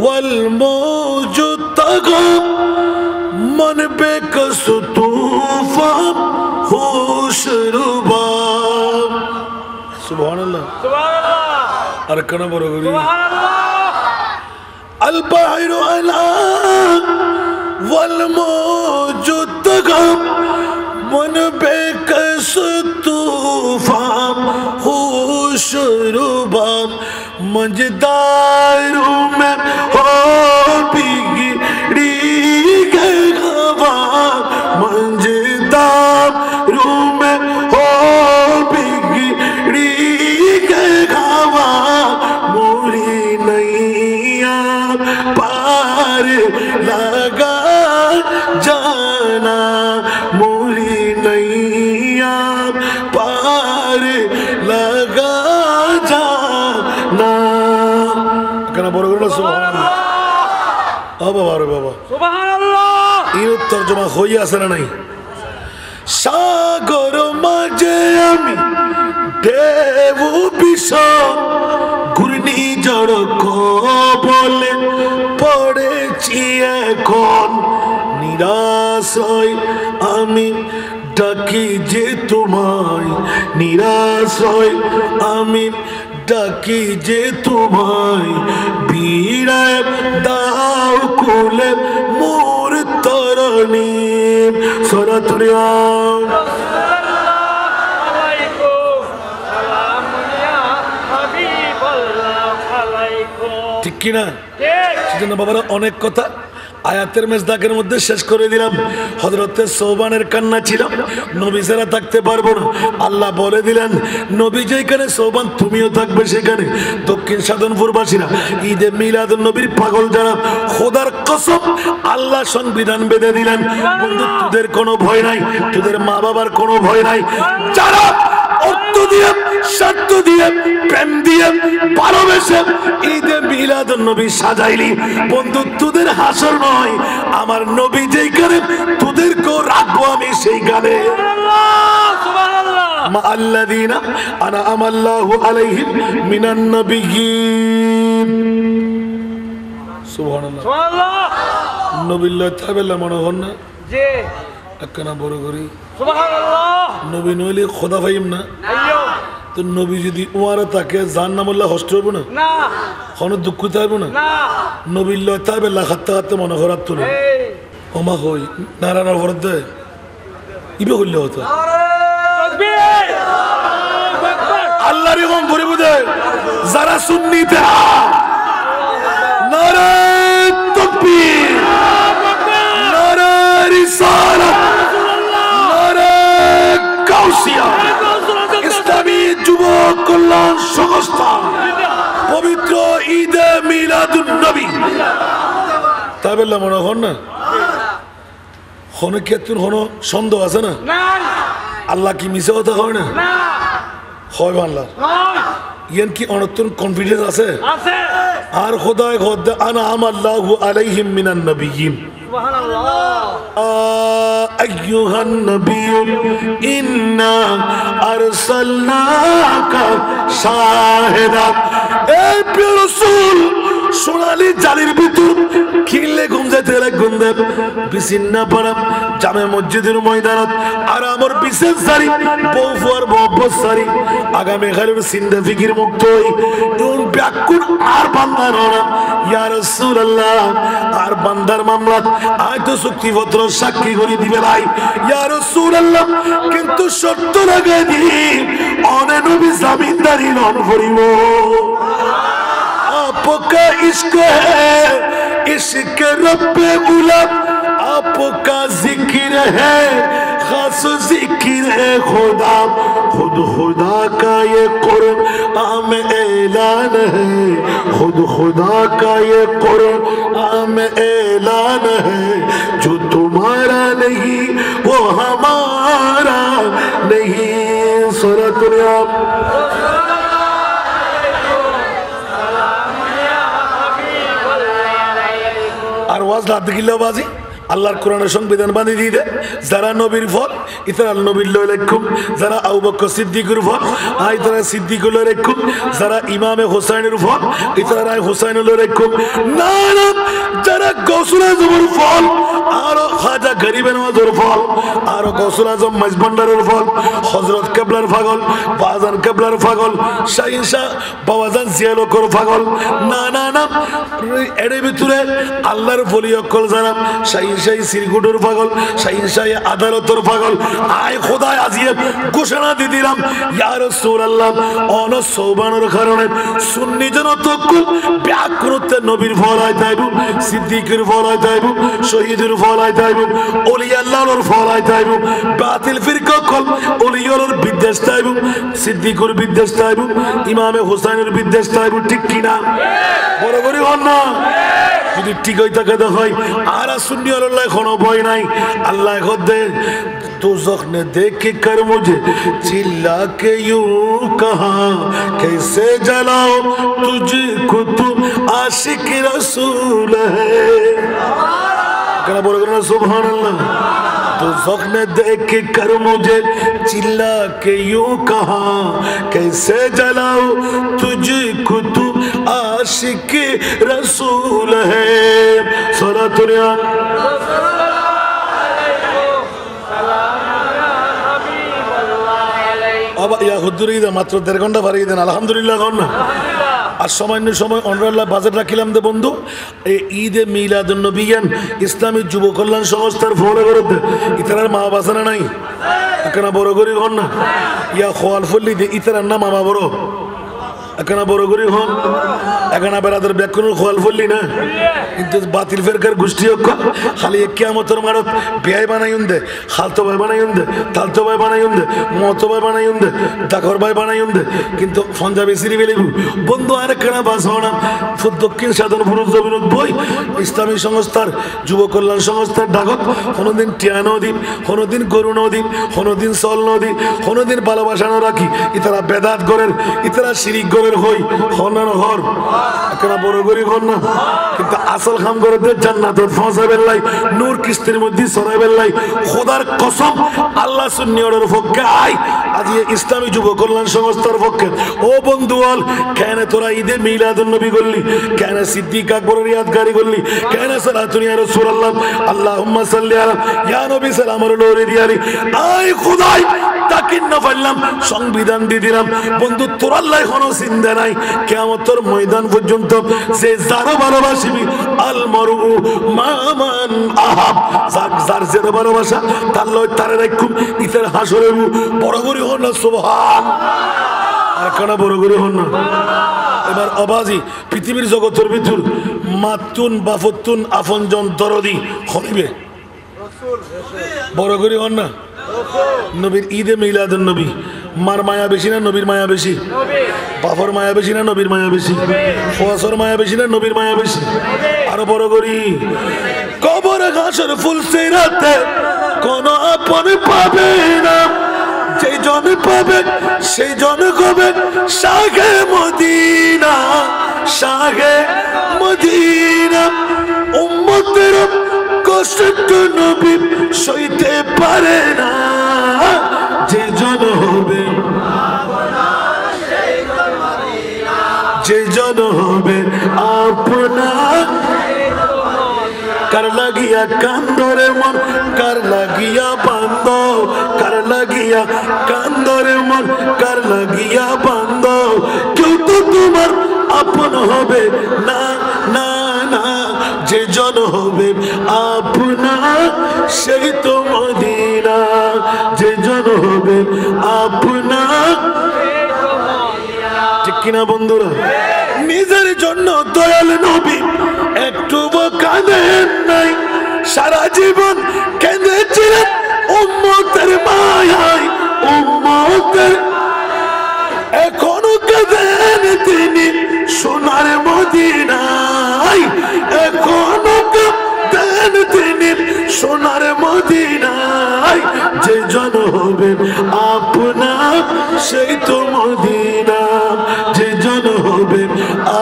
ওয়াল মওজুদ তাগাম মন বেকস তুফান হুশরুবা সুবহানাল্লাহ সুবহানাল্লাহ আর কেন বড় করি সুবহানাল্লাহ البحر على والموج تغم من بكس طوفان होश रुबान मजदार में हो बिगड़ी गवा मजदार में हो बिगड़ी गवा मोरी नैया पार लगा जाना मोरी नैया पार लगा जाना कहना बोलो बोलो सुभान अल्लाह अब बाबा बाबा सुभान अल्लाह ये तर्जुमा होई আছে না নাই সাগর মাঝে আমি ঢেউ বিষম ঘূর্ণিঝড় কবলে পড়েছি এখন নিরাশয় আমি ডাকি যে তোমায় নিরাশয় আমি ডাকি যে তোমায় বিড়ায় দাও কুলে মোর তরণী সরাতুরিয়া ঠিক কিনা সেজন্য বাবারা অনেক কথা আয়াতের মেজদাকের মধ্যে শেষ করে দিলাম হযরতে সোবানের কান্না ছিল নবী ছাড়া থাকতে পারবো না আল্লাহ বলে দিলেন নবী যেখানে সোবান তুমিও থাকবে সেখানে দক্ষিণ সাধনপুরবাসীরা ঈদে মিলাদুন নবীর পাগল যারা খোদার কসম আল্লাহ সংবিধান বেঁধে দিলেন বন্ধু তোদের কোনো ভয় নাই তোদের মা বাবার কোনো ভয় নাই যারা অর্থ দিয়ে, স্বার্থ দিয়ে, প্রেম দিয়ে, ভালোবেসে ঈদে মিলাদুন নবী সাজাইলি। বন্ধু তোদের হাসর নয়, আমার নবী যেইখানে তোদেরকেও রাখবো আমি সেইখানে। মা আল্লাযীনা আনআমা আল্লাহু আলাইহিম মিনান নাবিয়্যিন। সুবহানাল্লাহ সুবহানাল্লাহ। নবিল্লাহ তাআলা মনে হন না জি একখানা বড় করি সুবহানাল্লাহ। নবী নইলে খোদা পাইম না তো নবী যদি উমারে তাকে জাহান্নামুল্লাহ হস্ত হইব না না কোনো দুঃখ থাকবে না না। নবিল্লাহ তাআলা খাত্তা খাত্তা মনে করাত তো না ওমা হই নারায়ণ ভরত দে ইবে হইলে হতো আল্লাহর রহম ভরে বুঝে যারা সুন্নিতে নারে তাকবীর নারে রিসালাত নারে গাউসিয়া ইসলামী যুব কল্যাণ সংস্থা পবিত্র ঈদে মিলাদুন নবী তাবেল্লা মনে হন না হন ক্ষেত্রে হন সন্দেহ আছে না আল্লাহ কি মিছে কথা হয় না হয় আল্লাহ ইয়ান কি অনন্তন কনফিডেন্স আছে আর খোদায় খোদ আনআমা আল্লাহু আলাইহিম মিনান নাবিয়্যিন সুবহানাল্লাহ। আইয়ুহান নাবিয়্যু ইন্না আরসালনাকা শাহিদা। এই প্রিয় রাসূল সোনালি জালির ভিতর খিললে গুমজাতে গুন্দে বিছিন্না পড়া জামে মসজিদের ময়দানত আর আমার বিশেষ সারি বউফার বব্বস সারি আগামী খালের সিন্ধা ফিকির মুক্ত হই কোন ব্যাকুল আর বান্দার না ইয়া রাসূলুল্লাহ আর বান্দার মামলাত আয়তো চুক্তিপত্র সাক্ষী করে দিবে ভাই ইয়া রাসূলুল্লাহ কিন্তু শর্ত লাগাই দি অনে নবী জামিনদারি লন করিব। आपका इश्क है इश्क रब्बे गुलाब आपका जिक्र है खास जिक्र है खुदा खुद खुदा का ये कुरान में ऐलान है खुद खुदा का ये कुरान में ऐलान है जो तुम्हारा नहीं वो हमारा नहीं। सूरत आप আর ওয়াজ রাত গিল্লা বাজি আল্লাহর কোরআনের সংবিধান বানিয়ে দিয়ে দেয় যারা নবীর ফল ইতারা নবীর লয় লেখুম যারা আবু বকর সিদ্দিকের ফল ইতারা সিদ্দিক লয় লেখুম যারা ইমামে হোসাইনের ফল ইতারা হোসাইন লয় লেখুম না না যারা গৌসুল আজমের ফল আর খাজা গরিব নওয়াজের ফল আর গৌসুল আজম মজবন্ডারের ফল হযরত কেবলার পাগল বাজান কেবলার পাগল শাহিন শাহ বাবাজান জিয়ালকর পাগল না না না এর ভিতরে আল্লাহর বলি অকল যারা শাহিন শাহ সিরগুডের পাগল শাহিন শাহ আদালতের পাগল আয় খোদায় আজিয়ে ঘোষণা দিয়ে দিলাম ইয়া রাসূলুল্লাহ অন সৌবানের কারণে সুন্নি জনতকুল ব্যাকুরতে নবীর ফল আইতাইব সিদ্দিকের ফল আইতাইব শহীদের ফল আইতাইব ওলি আল্লাহর ফল আইতাইব বাতিল ফিরকা কল ওলিয়র বিদ্বেষ তাইব সিদ্দিকের বিদ্বেষ তাইব ইমামে হোসেনের বিদ্বেষ তাইব ঠিক কি না বড় বড় হন না যদি ঠিক হই থাকে তো হয় আর সুন্নি আল্লাহ কোনো ভয় নাই আল্লাহ খোদে दोज़ख ने देख कर मुझे चिल्ला के यूं कहा कैसे जलाओ तुझको तू आशिक रसूल है क्या बोल रहे हैं सुभान अल्लाह। दोज़ख ने देख कर मुझे चिल्ला के यूं कहा कैसे जलाओ तुझको तू आशिक रसूल है। सलातुल्लाह মাত্র 1.5 ঘন্টা বাড়িয়ে দেন আলহামদুলিল্লাহ না আর সামান্য সময় অনরাল্লাহ বাজেট রাখিলাম দে বন্ধু এই ঈদে মিলাদুন নবিয়ান ইসলামী যুব কল্যাণ সংস্থার ফোনে করতে ইতারার মা বাসানা নাই কেন বড় করি ঘর না ইয়া খোয়াল ফুল্লি দে ইতারার না মামা বড় এখানে বড় করি হন এখানে বেড়াদের ব্যাকুণের খোয়াল ফললি না কিন্তু বাতিল ফেরকার গোষ্ঠী খালি কিয়ামতের মারত বিয়াই বানাইন দে খালতো ভাই বানাইন দে তালতো ভাই বানাইন দে মতো ভাই বানাইন দে ডাকর ভাই বানাইন দে কিন্তু পঞ্জাবি সিরি বেলিবু বন্ধু আর কেনা বাস হওয়া দক্ষিণ সাধন পুরুষ বিনোদ বই ইসলামী সংস্থার যুব কল্যাণ সংস্থার ডাকত কোনোদিন টিয়া নদীপ কোনোদিন গরু নদীপ কোনোদিন সল নদীপ কোনোদিন ভালোবাসানো রাখি ইতারা বেদাত গরের ইতারা শিরিক গরের হই হনার হর এখানে বড় গরি হন না কিন্তু আসল খাম করে জান্নাতত ফসা বেল্লাই নূর কিস্তির মধ্যে সরাই বেল্লাই খোদার কসম আল্লাহ সুন্নি অর্ডার পক্ষে আই আজ ইসলামী যুব কল্যাণ সংস্থার পক্ষে ও বন্ধু বল কেন তোরা ঈদে মিলাদুন নবী করলি কেন সিদ্দিক আকবরের ইয়াদগারি করলি কেন সালাতুন ইয়া রাসূলুল্লাহ আল্লাহুম্মা সাল্লি আলা ইয়া নবী সালামুর নূরে দিয়ালি আই খোদাই তাকিন না পারলাম সংবিধান দিয়ে দিলাম বন্ধু তোর আল্লাহ কোনো চিন্তা নাই কিয়ামতের ময়দান পর্যন্ত যে যারা ভালোবাসিবি আল মারু মামান আহাব যার যে ভালোবাসা তার লয় তারে রাখুম ইতার হাসরে বড় করে হন না সুবহান আর কানা বড় করে হন না এবার অবাজি পৃথিবীর জগতের ভিতর মাতুন বাফতুন আফনজন দরদি হনিবে বড় করে হন না নবীর ঈদে মিলাদুন নবী মার মায়া বেশি না নবীর মায়া বেশি বাফর মায়া বেশি না নবীর মায়া বেশি ফসর মায়া বেশি না নবীর মায়া বেশি আরো বড় করি কবর ঘাসের ফুল সিরাতে কোন আপন পাবে না যেই জন পাবে সেই জন কবে শাহে মদিনা শাহে মদিনা উম্মতের কষ্ট নবী সইতে পারে না যে জন হবে যে জন হবে আপনার কার লাগিয়া কান্দরে মন কার লাগিয়া বান্দ কার লাগিয়া কান্দরে মন কার লাগিয়া বান্দ কেউ তো তোমার আপন হবে না না না যে জন হবে আপনার সেই তো মদিনা যে জন হবে আপনার ঠিক কিনা বন্ধুরা নিজের জন্য দয়াল নবী একটু কাঁদেন নাই সারা জীবন কেঁদেছিলেন উম্মতের মায়ায় উম্মতের এখনো কাঁদেন তিনি সোনার মদিনায় এখনো কাঁদেন তিনি সোনার মদিনায় যে জন হবে আপনার সেই তো মদিনা যে জন হবে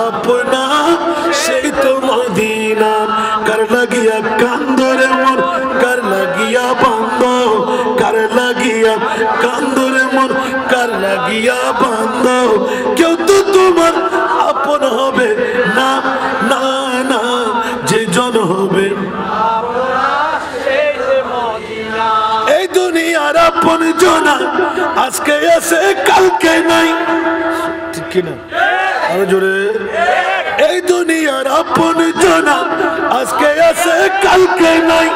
আপনার সেই তো মদিনা কার লাগিয়া কান্দরে মন কার লাগিয়া বান্দ কার লাগিয়া কান্দরে মন কার লাগিয়া বান্দ কেউ তো তোমার আপন হবে না না না যে জন হবে এই দুনিয়ার আপন জনা আজকে আছে কালকে নাই ঠিক কিনা আরো জোরে এই দুনিয়ার আপন জনা আজকে আছে কালকে নাই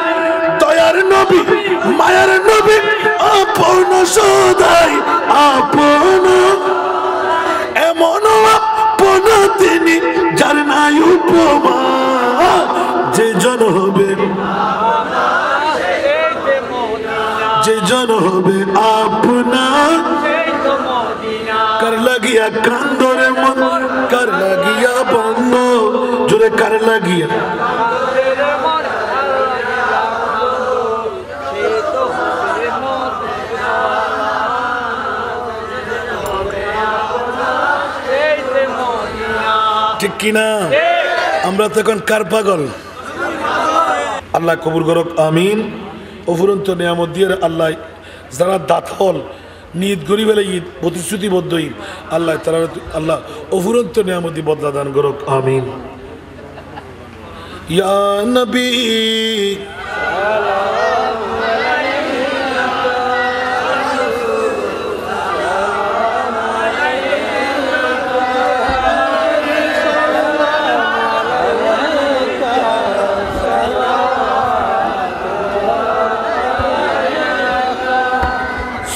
দয়ার নবী মায়ার নবী আপন সদাই আপন এমন আপন তিনি যার নাই উপমা যে জন হবে যে জন হবে আপনার কার লাগিয়া কান্দরে মন কার লাগিয়া বন্ধ জোরে কার লাগিয়া ঠিক কিনা আমরা তো এখন কার পাগল আল্লাহ কবুল করুক আমিন অফুরন্ত নিয়ামত দিয়ে আল্লাহ যারা দাঁত হল নিয়ত গরিবেলা ঈদ প্রতিশ্রুতিবদ্ধ ঈদ আল্লাহ তারা আল্লাহ অফুরন্ত নিয়ামতি বদলা দান করুক আমিন ইয়া নবী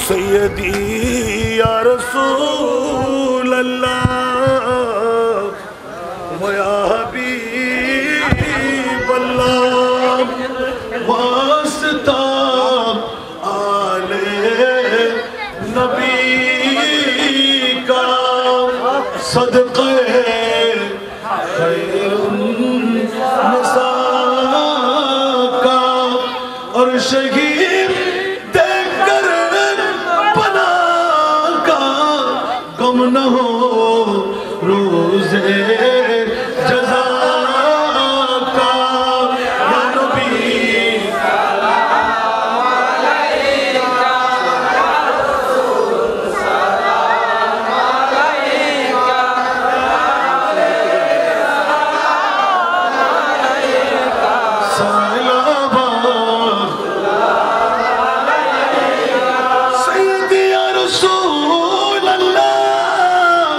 सैयदी या रसूल अल्लाह حبیب اللہ واسطہ آل نبی کا صدقے خیر النساء کا اور شہید دیکھ کر پناہ کا غم نہ ہو روزے جزا کا یا نبی سیدی یا رسول اللہ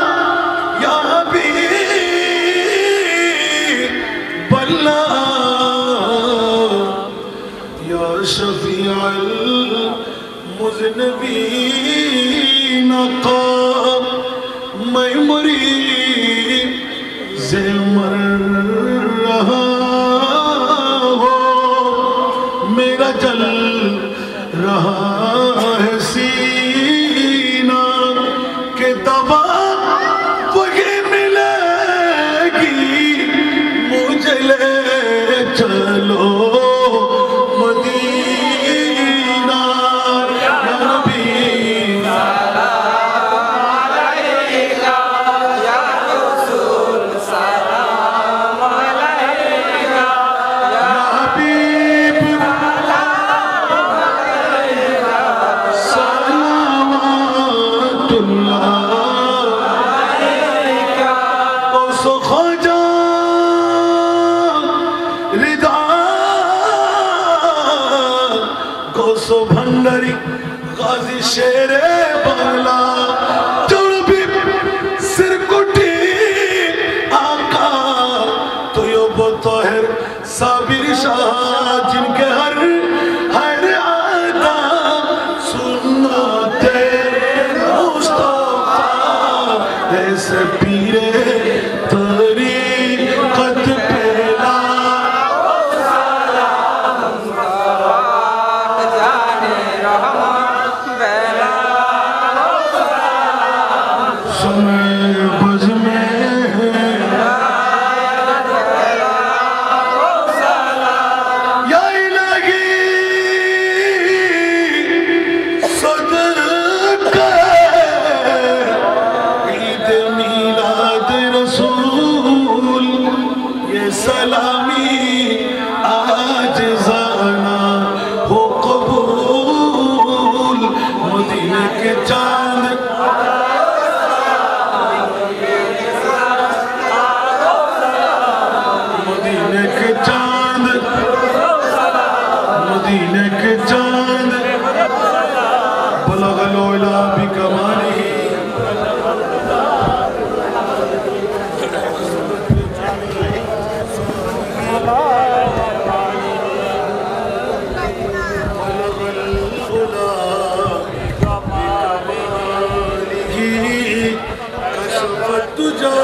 یا حبیب اللہ یا شفیع المذنبین قام میں مرید سے مر رہا ہوں میرا جل رہا ہے سینہ کہ دوا وہی ملے گی مجھے لے چلو مدینہ یا نبی یا حبیب صلوات اللہ غوث و خواجہ رضا غوث و بھنڈاری غازی شیر بالا جڑبی سرکٹی آقا طیب و طاہر صابر شاہ جن کے ہر عادہ سنت مصطفیٰ ایسے پیرے طریقت پیلا سمے بز میں یا الہی صدقہ عید میلاد رسول یہ سلامی آج زانا ہو قبول مدینہ کے چاند مدینہ کے چاند مدینہ کے چاند بلغ العلا بکمالہ بلغ العلا بکمالہ کشف الدجا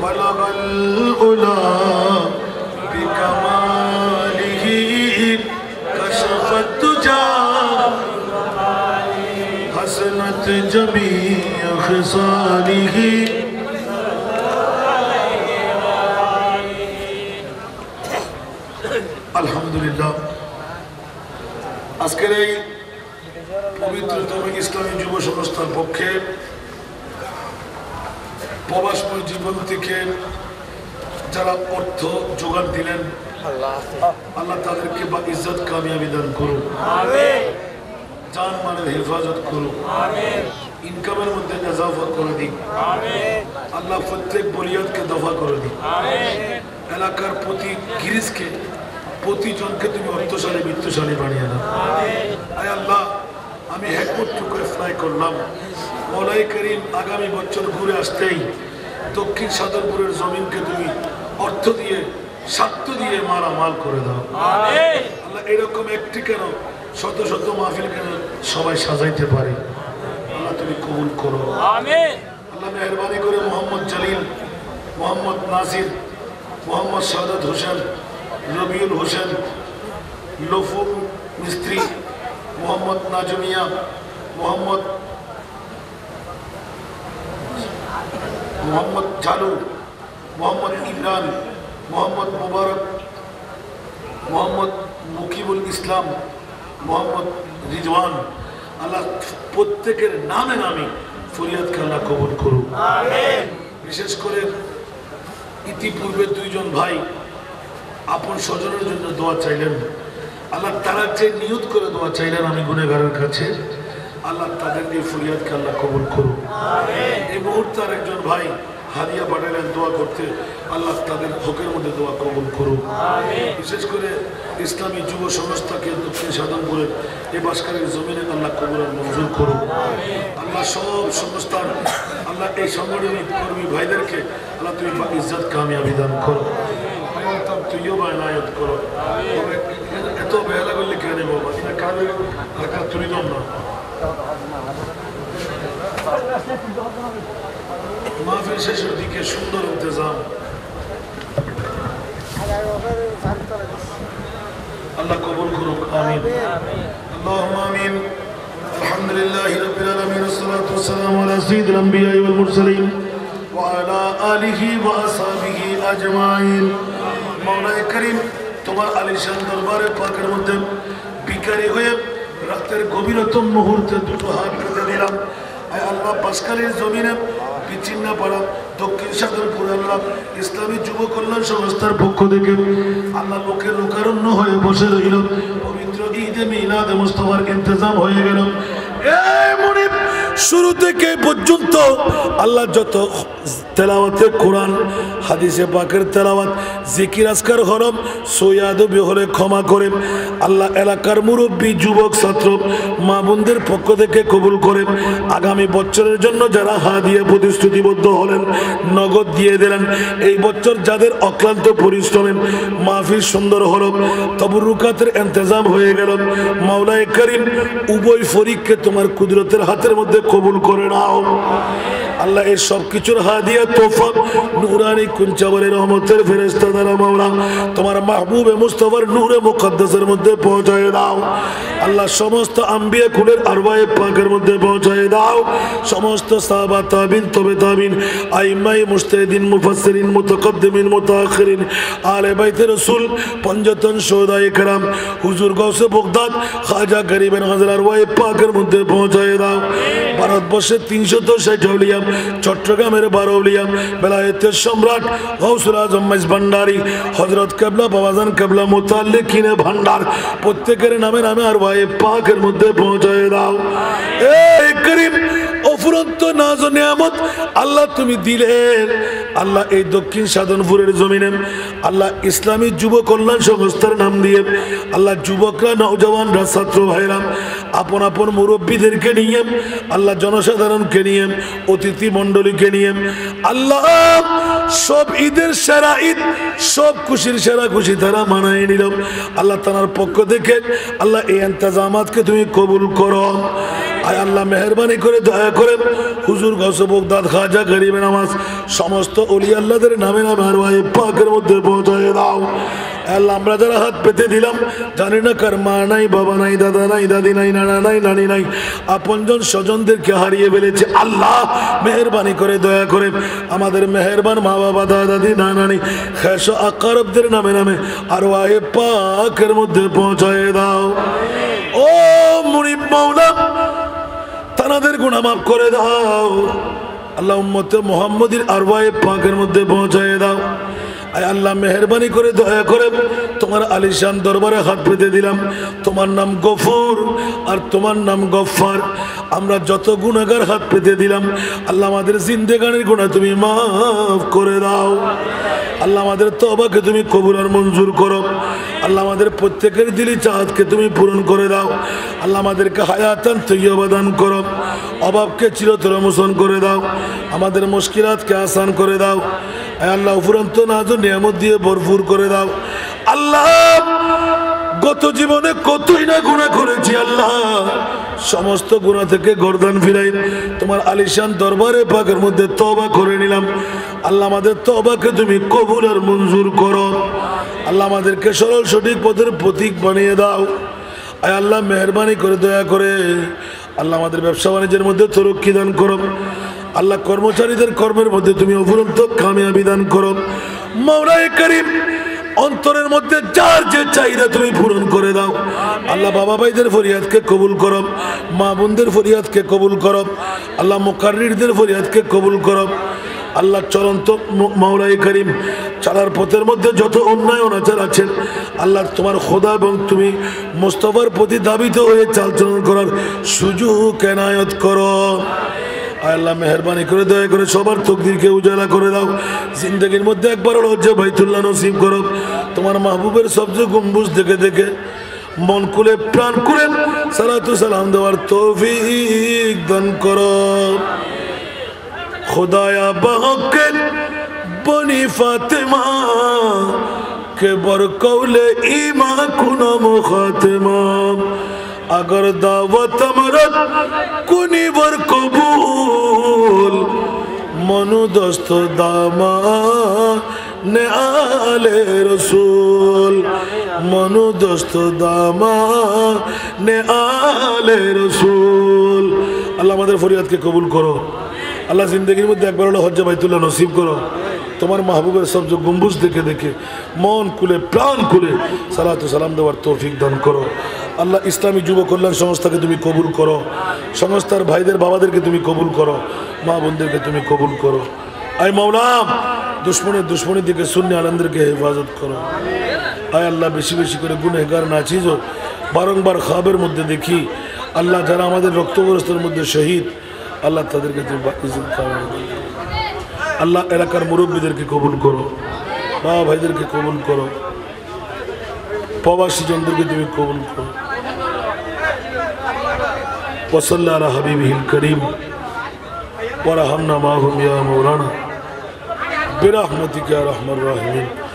بلغ العلا بکمالہ کشف الدجا حسنت جمیع خصالہ আলহামদুলিল্লাহ আজকের এই পবিত্রতম ইসলামী যুব সংস্থার পক্ষে প্রবাসময় জীবন থেকে যারা অর্থ যোগান দিলেন আল্লাহ তাদেরকে বা ইজ্জত কামিয়াবি দান করুন, জান মালের হেফাজত করুন, ইনকামের মধ্যে ইজাফা করে দিন, আল্লাহ প্রত্যেক বলিয়াদকে দফা করে দিন, এলাকার প্রতি গিরিজকে প্রতিজনকে তুমি অর্থশালী বিত্তশালী বানিয়ে দাও। আয় আল্লাহ, আমি হেকমতটুকু ফ্লাই করলাম, মওলাই করিম আগামী বছর ঘুরে আসতেই দক্ষিণ সাদরপুরের জমিনকে তুমি অর্থ দিয়ে স্বার্থ দিয়ে মালামাল করে দাও। আল্লাহ এরকম একটি কেন শত শত মাহফিল কেন সবাই সাজাইতে পারে। আল্লাহ তুমি কবুল করো। আমিন। আল্লাহ মেহরবানি করে মোহাম্মদ জলিল, মোহাম্মদ নাসির, মোহাম্মদ সাদাত হোসেন, রবিউল হোসেন, লফু মিস্ত্রি, মোহাম্মদ নাজমিয়া, মোহাম্মদ চালু, মোহাম্মদ ইমরান, মোহাম্মদ মুবারক, মোহাম্মদ মুকিবুল ইসলাম, মোহাম্মদ রিজওয়ান, আল্লাহ প্রত্যেকের নামে নামে ফরিয়াদকে আল্লাহ কবুল করুক। বিশেষ করে ইতিপূর্বে দুইজন ভাই আপন স্বজনের জন্য দোয়া চাইলেন, আল্লাহ তারা যে নিয়ত করে দোয়া চাইলেন আমি গুনেগারের কাছে, আল্লাহ তাদের এই ফরিয়াদকে আল্লাহ কবুল করুক। এই মুহূর্তে আরেকজন ভাই হাদিয়া পাঠালেন দোয়া করতে, আল্লাহ তাদের হকের মধ্যে দোয়া কবুল করুক। বিশেষ করে ইসলামী যুব সংস্থাকে দক্ষিণ সাধনপুরের এই বাসকারীর জমিনে আল্লাহ কবুল আর মঞ্জুর করুক। আল্লাহ সব সংস্থার আল্লাহ এই সাংগঠনিক কর্মী ভাইদেরকে আল্লাহ তুমি ইজ্জত কামিয়াবি দান করো, তুইও বা এনায়ত করো। এত বেহালা করলে কেন বাবা, এটা কালে টাকা তুলি দাম না। মাহফিল শেষের দিকে সুন্দর ইন্তজাম, আল্লাহ কবুল করুক। আমিন আল্লাহুম্মা আমিন। আলহামদুলিল্লাহি রাব্বিল আলামিন, ওয়াসসালাতু ওয়াসসালামু আলা সাইয়্যিদিল আমবিয়াই ওয়াল মুরসালিন ওয়া আলা আলিহি ওয়া আসহাবিহি আজমাইন। মাওলায়ে কারীম, তোমার আলিশান দরবারে পাকের মধ্যে ভিখারি হয়ে রাতের গভীরতম মুহূর্তে দুটো হাত পেতে দিলাম। আয় আল্লাহ, বাসকালীর জমিনে বিচ্ছিন্ন পাড়া দক্ষিণ সাধনপুর আল্লাহ ইসলামী যুব কল্যাণ সংস্থার পক্ষ থেকে আল্লাহ লোকের লোকারণ্য হয়ে বসে রইল। পবিত্র ঈদে মিলাদে মুস্তাফার ইন্তজাম হয়ে গেল। শুরু থেকে পর্যন্ত আল্লাহ যত তেলাওয়াতে কোরআন, হাদিসে পাকের তেলাওয়াত, জিকির আজকার হরম সৈয়াদবি হলে ক্ষমা করে আল্লাহ এলাকার মুরব্বী, যুবক, ছাত্র, মা বোনদের পক্ষ থেকে কবুল করেন। আগামী বছরের জন্য যারা হাদিয়া প্রতিশ্রুতিবদ্ধ হলেন, নগদ দিয়ে দিলেন। এই বছর যাদের অক্লান্ত পরিশ্রমে মাহফিল সুন্দর হল, তবরুকাতের ইন্তজাম হয়ে গেল, মাওলায়ে কারীম উভয় ফরিককে তোমার কুদরতের হাতের মধ্যে কবুল করে নাও। আল্লাহ এই সব কিছুর হাদিয়া তোফা নূরানি কুঞ্চাবরের রহমতের ফেরেশতা দ্বারা মাওলা তোমার মাহবুবে মুস্তাফার নূরে মুকদ্দাসের মধ্যে পৌঁছায় দাও। আল্লাহ সমস্ত আম্বিয়া কুলের আরওয়ায়ে পাকের মধ্যে পৌঁছায় দাও। সমস্ত সাহাবা, তাবিন, তবে তাবিন, আইম্মাই মুজতাহিদিন, মুফাসসিরিন, মুতাকদ্দিমিন, মুতাআখিরিন, আলে বাইতে রাসূল, পঞ্জতন শুহাদায়ে কেরাম, হুজুর গাউসে বাগদাদ, খাজা গরিবের হাজার আরওয়ায়ে পাকের মধ্যে পৌঁছায় দাও। ভারতবর্ষের ৩৬০ আউলিয়া, চট্টগ্রামের 12 আউলিয়া, বেলায়েতের সম্রাট গাউসুল আজম মাইজ ভান্ডারী, হযরত কেবলা বাবাজান কেবলা মুতাল্লিকিনে ভান্ডার, প্রত্যেকের নামে নামে আরওয়ায়ে পাকের মধ্যে পৌঁছায় দাও। এই করিম অফুরন্ত নাজ ও নিয়ামত আল্লাহ তুমি দিলেন। আল্লাহ এই দক্ষিণ সাধনপুরের জমিনে আল্লাহ ইসলামী যুব কল্যাণ সংস্থার নাম দিয়ে আল্লাহ যুবকরা, নওজওয়ানরা, ছাত্র ভাইরা আপন আপন মুরব্বীদেরকে নিয়ে আল্লাহ জনসাধারণকে নিয়ে অতিথি মণ্ডলীকে নিয়ে আল্লাহ সব ঈদের সেরা ঈদ, সব খুশির সেরা খুশি তারা মানায় নিল। আল্লাহ তার পক্ষ থেকে আল্লাহ এই ইন্তজামাতকে তুমি কবুল করো। আয় আল্লাহ মেহরবানি করে দয়া করে হুজুর গাউসে বাগদাদ, খাজা গরিবে নামাজ, সমস্ত ওলিয়া আল্লাহদের নামে নামে আরওয়ায়ে পাকের মধ্যে পৌঁছায় দাও। আল্লাহ আমরা যারা হাত পেতে দিলাম, জানি না কার মা নাই, বাবা নাই, দাদা নাই, দাদি নাই, নানা নাই, নানি নাই, আপনজন স্বজনদেরকে হারিয়ে ফেলেছে। আল্লাহ মেহরবানি করে দয়া করে আমাদের মেহরবান মা বাবা, দাদা দাদি, নানা নানি, খাস আকরাবদের নামে নামে আরওয়ায়ে পাকের মধ্যে পৌঁছায় দাও। ও মুনিব মাওলা, তানাদের গুনাহ মাফ করে দাও। আল্লাহ উম্মতে মুহাম্মদীর আরওয়ায়ে পাকের মধ্যে পৌঁছায় দাও। আয় আল্লাহ মেহরবানি করে দয়া করে তোমার আলিশান দরবারে হাত পেতে দিলাম। তোমার নাম গফুর আর তোমার নাম গফফার। আমরা যত গুনাহগার হাত পেতে দিলাম, আল্লাহ আমাদের জিন্দেগানির গুনাহ তুমি মাফ করে দাও। আল্লাহ আমাদের তওবাকে তুমি কবুল আর মঞ্জুর করো। আল্লাহ আমাদের প্রত্যেকের দিলি চাহাতকে তুমি পূরণ করে দাও। আল্লাহ আমাদেরকে হায়াতান তৈয়বা দান করো। অভাবকে চিরতরে মোচন করে দাও। আমাদের মুশকিলাতকে আসান করে দাও। আল্লাহ উপরন্ত নাজ ও নিয়ামত দিয়ে ভরপুর করে দাও। আল্লাহ গত জীবনে কতই না গুনাহ করেছি আল্লাহ, সমস্ত গুনাহ থেকে গর্দান ফিরাই তোমার আলিশান দরবারে পাকের মধ্যে তওবা করে নিলাম। আল্লাহ আমাদের তওবাকে তুমি কবুল আর মঞ্জুর করো। আল্লাহ আমাদেরকে সরল সঠিক পথের প্রতীক বানিয়ে দাও। আয় আল্লাহ মেহেরবানি করে দয়া করে আল্লাহ আমাদের ব্যবসা বাণিজ্যের মধ্যে তরক্কি দান করো। আল্লাহ কর্মচারীদের কর্মের মধ্যে তুমি অফুরন্ত কামিয়াবি দান করো। মাওলায়ে কারীম অন্তরের মধ্যে যার যে চাহিদা তুমি পূরণ করে দাও। আল্লাহ বাবা ভাইদের ফরিয়াদকে কবুল করো, মা বোনদের ফরিয়াদকে কবুল করো। আল্লাহ মুকাররিরদের ফরিয়াদকে কবুল করো। আল্লাহ চলন্ত মাওলায়ে কারীম চলার পথের মধ্যে যত অন্যায় অনাচার আছেন আল্লাহ তোমার খোদা এবং তুমি মুস্তাফার প্রতি দাবিত হয়ে চালচলন করার সুযোগ এনায়েত করো। আল্লাহ মেহেরবানি করে দয়া করে সবার তকদিরকে উজালা করে দাও। জিন্দেগির মধ্যে একবার হজ্জে বাইতুল্লাহ নসিব করো। তোমার মাহবুবের সবচেয়ে গম্বুজ দেখে দেখে মন খুলে প্রাণ খুলে সালাতু সালাম দেওয়ার তৌফিক দান করো। खुदाया बहके बनी फातिमा के बर कौले ईमा कुनम खातिमा अगर दावत अमरत कुनी बर कबूल मनु दस्त दामा ने आले रसूल मनु दस्त दामा ने आले रसूल। अल्लाह আমাদের ফরিয়াদকে কবুল করো। আল্লাহ জিন্দগির মধ্যে একবার হলো হজ্জে বাইতুল্লাহ নসিব করো। তোমার মাহবুবের সবচেয়ে গম্বুজ দেখে দেখে মন খুলে প্রাণ খুলে সালাতু সালাম দেওয়ার তৌফিক দান করো। আল্লাহ ইসলামী যুব কল্যাণ সংস্থাকে তুমি কবুল করো। সংস্থার ভাইদের বাবাদেরকে তুমি কবুল করো, মা বোনদেরকে তুমি কবুল করো। আয় মাওলা দুশ্মনের দিকে সুন্নি আনন্দেরকে হেফাজত করো। আয় আল্লাহ বেশি বেশি করে গুনহগার নাচিজ বারংবার খাবের মধ্যে দেখি আল্লাহ যারা আমাদের রক্তগ্রস্তের মধ্যে শহীদ আল্লাহ তাদেরকে তুমি ইজ্জত করো। আল্লাহ এলাকার মুরব্বীদেরকে কবুল করো, বাবা ভাইদেরকে কবুল করো, প্রবাসী জনদেরকে তুমি কবুল করো। ওয়াসাল্লা আলা হাবিবিহিল করিম ওয়া রাহমনা মাহুম ইয়া মাওলানা বিরহমাতিকা ইয়া আরহামার রাহিমিন।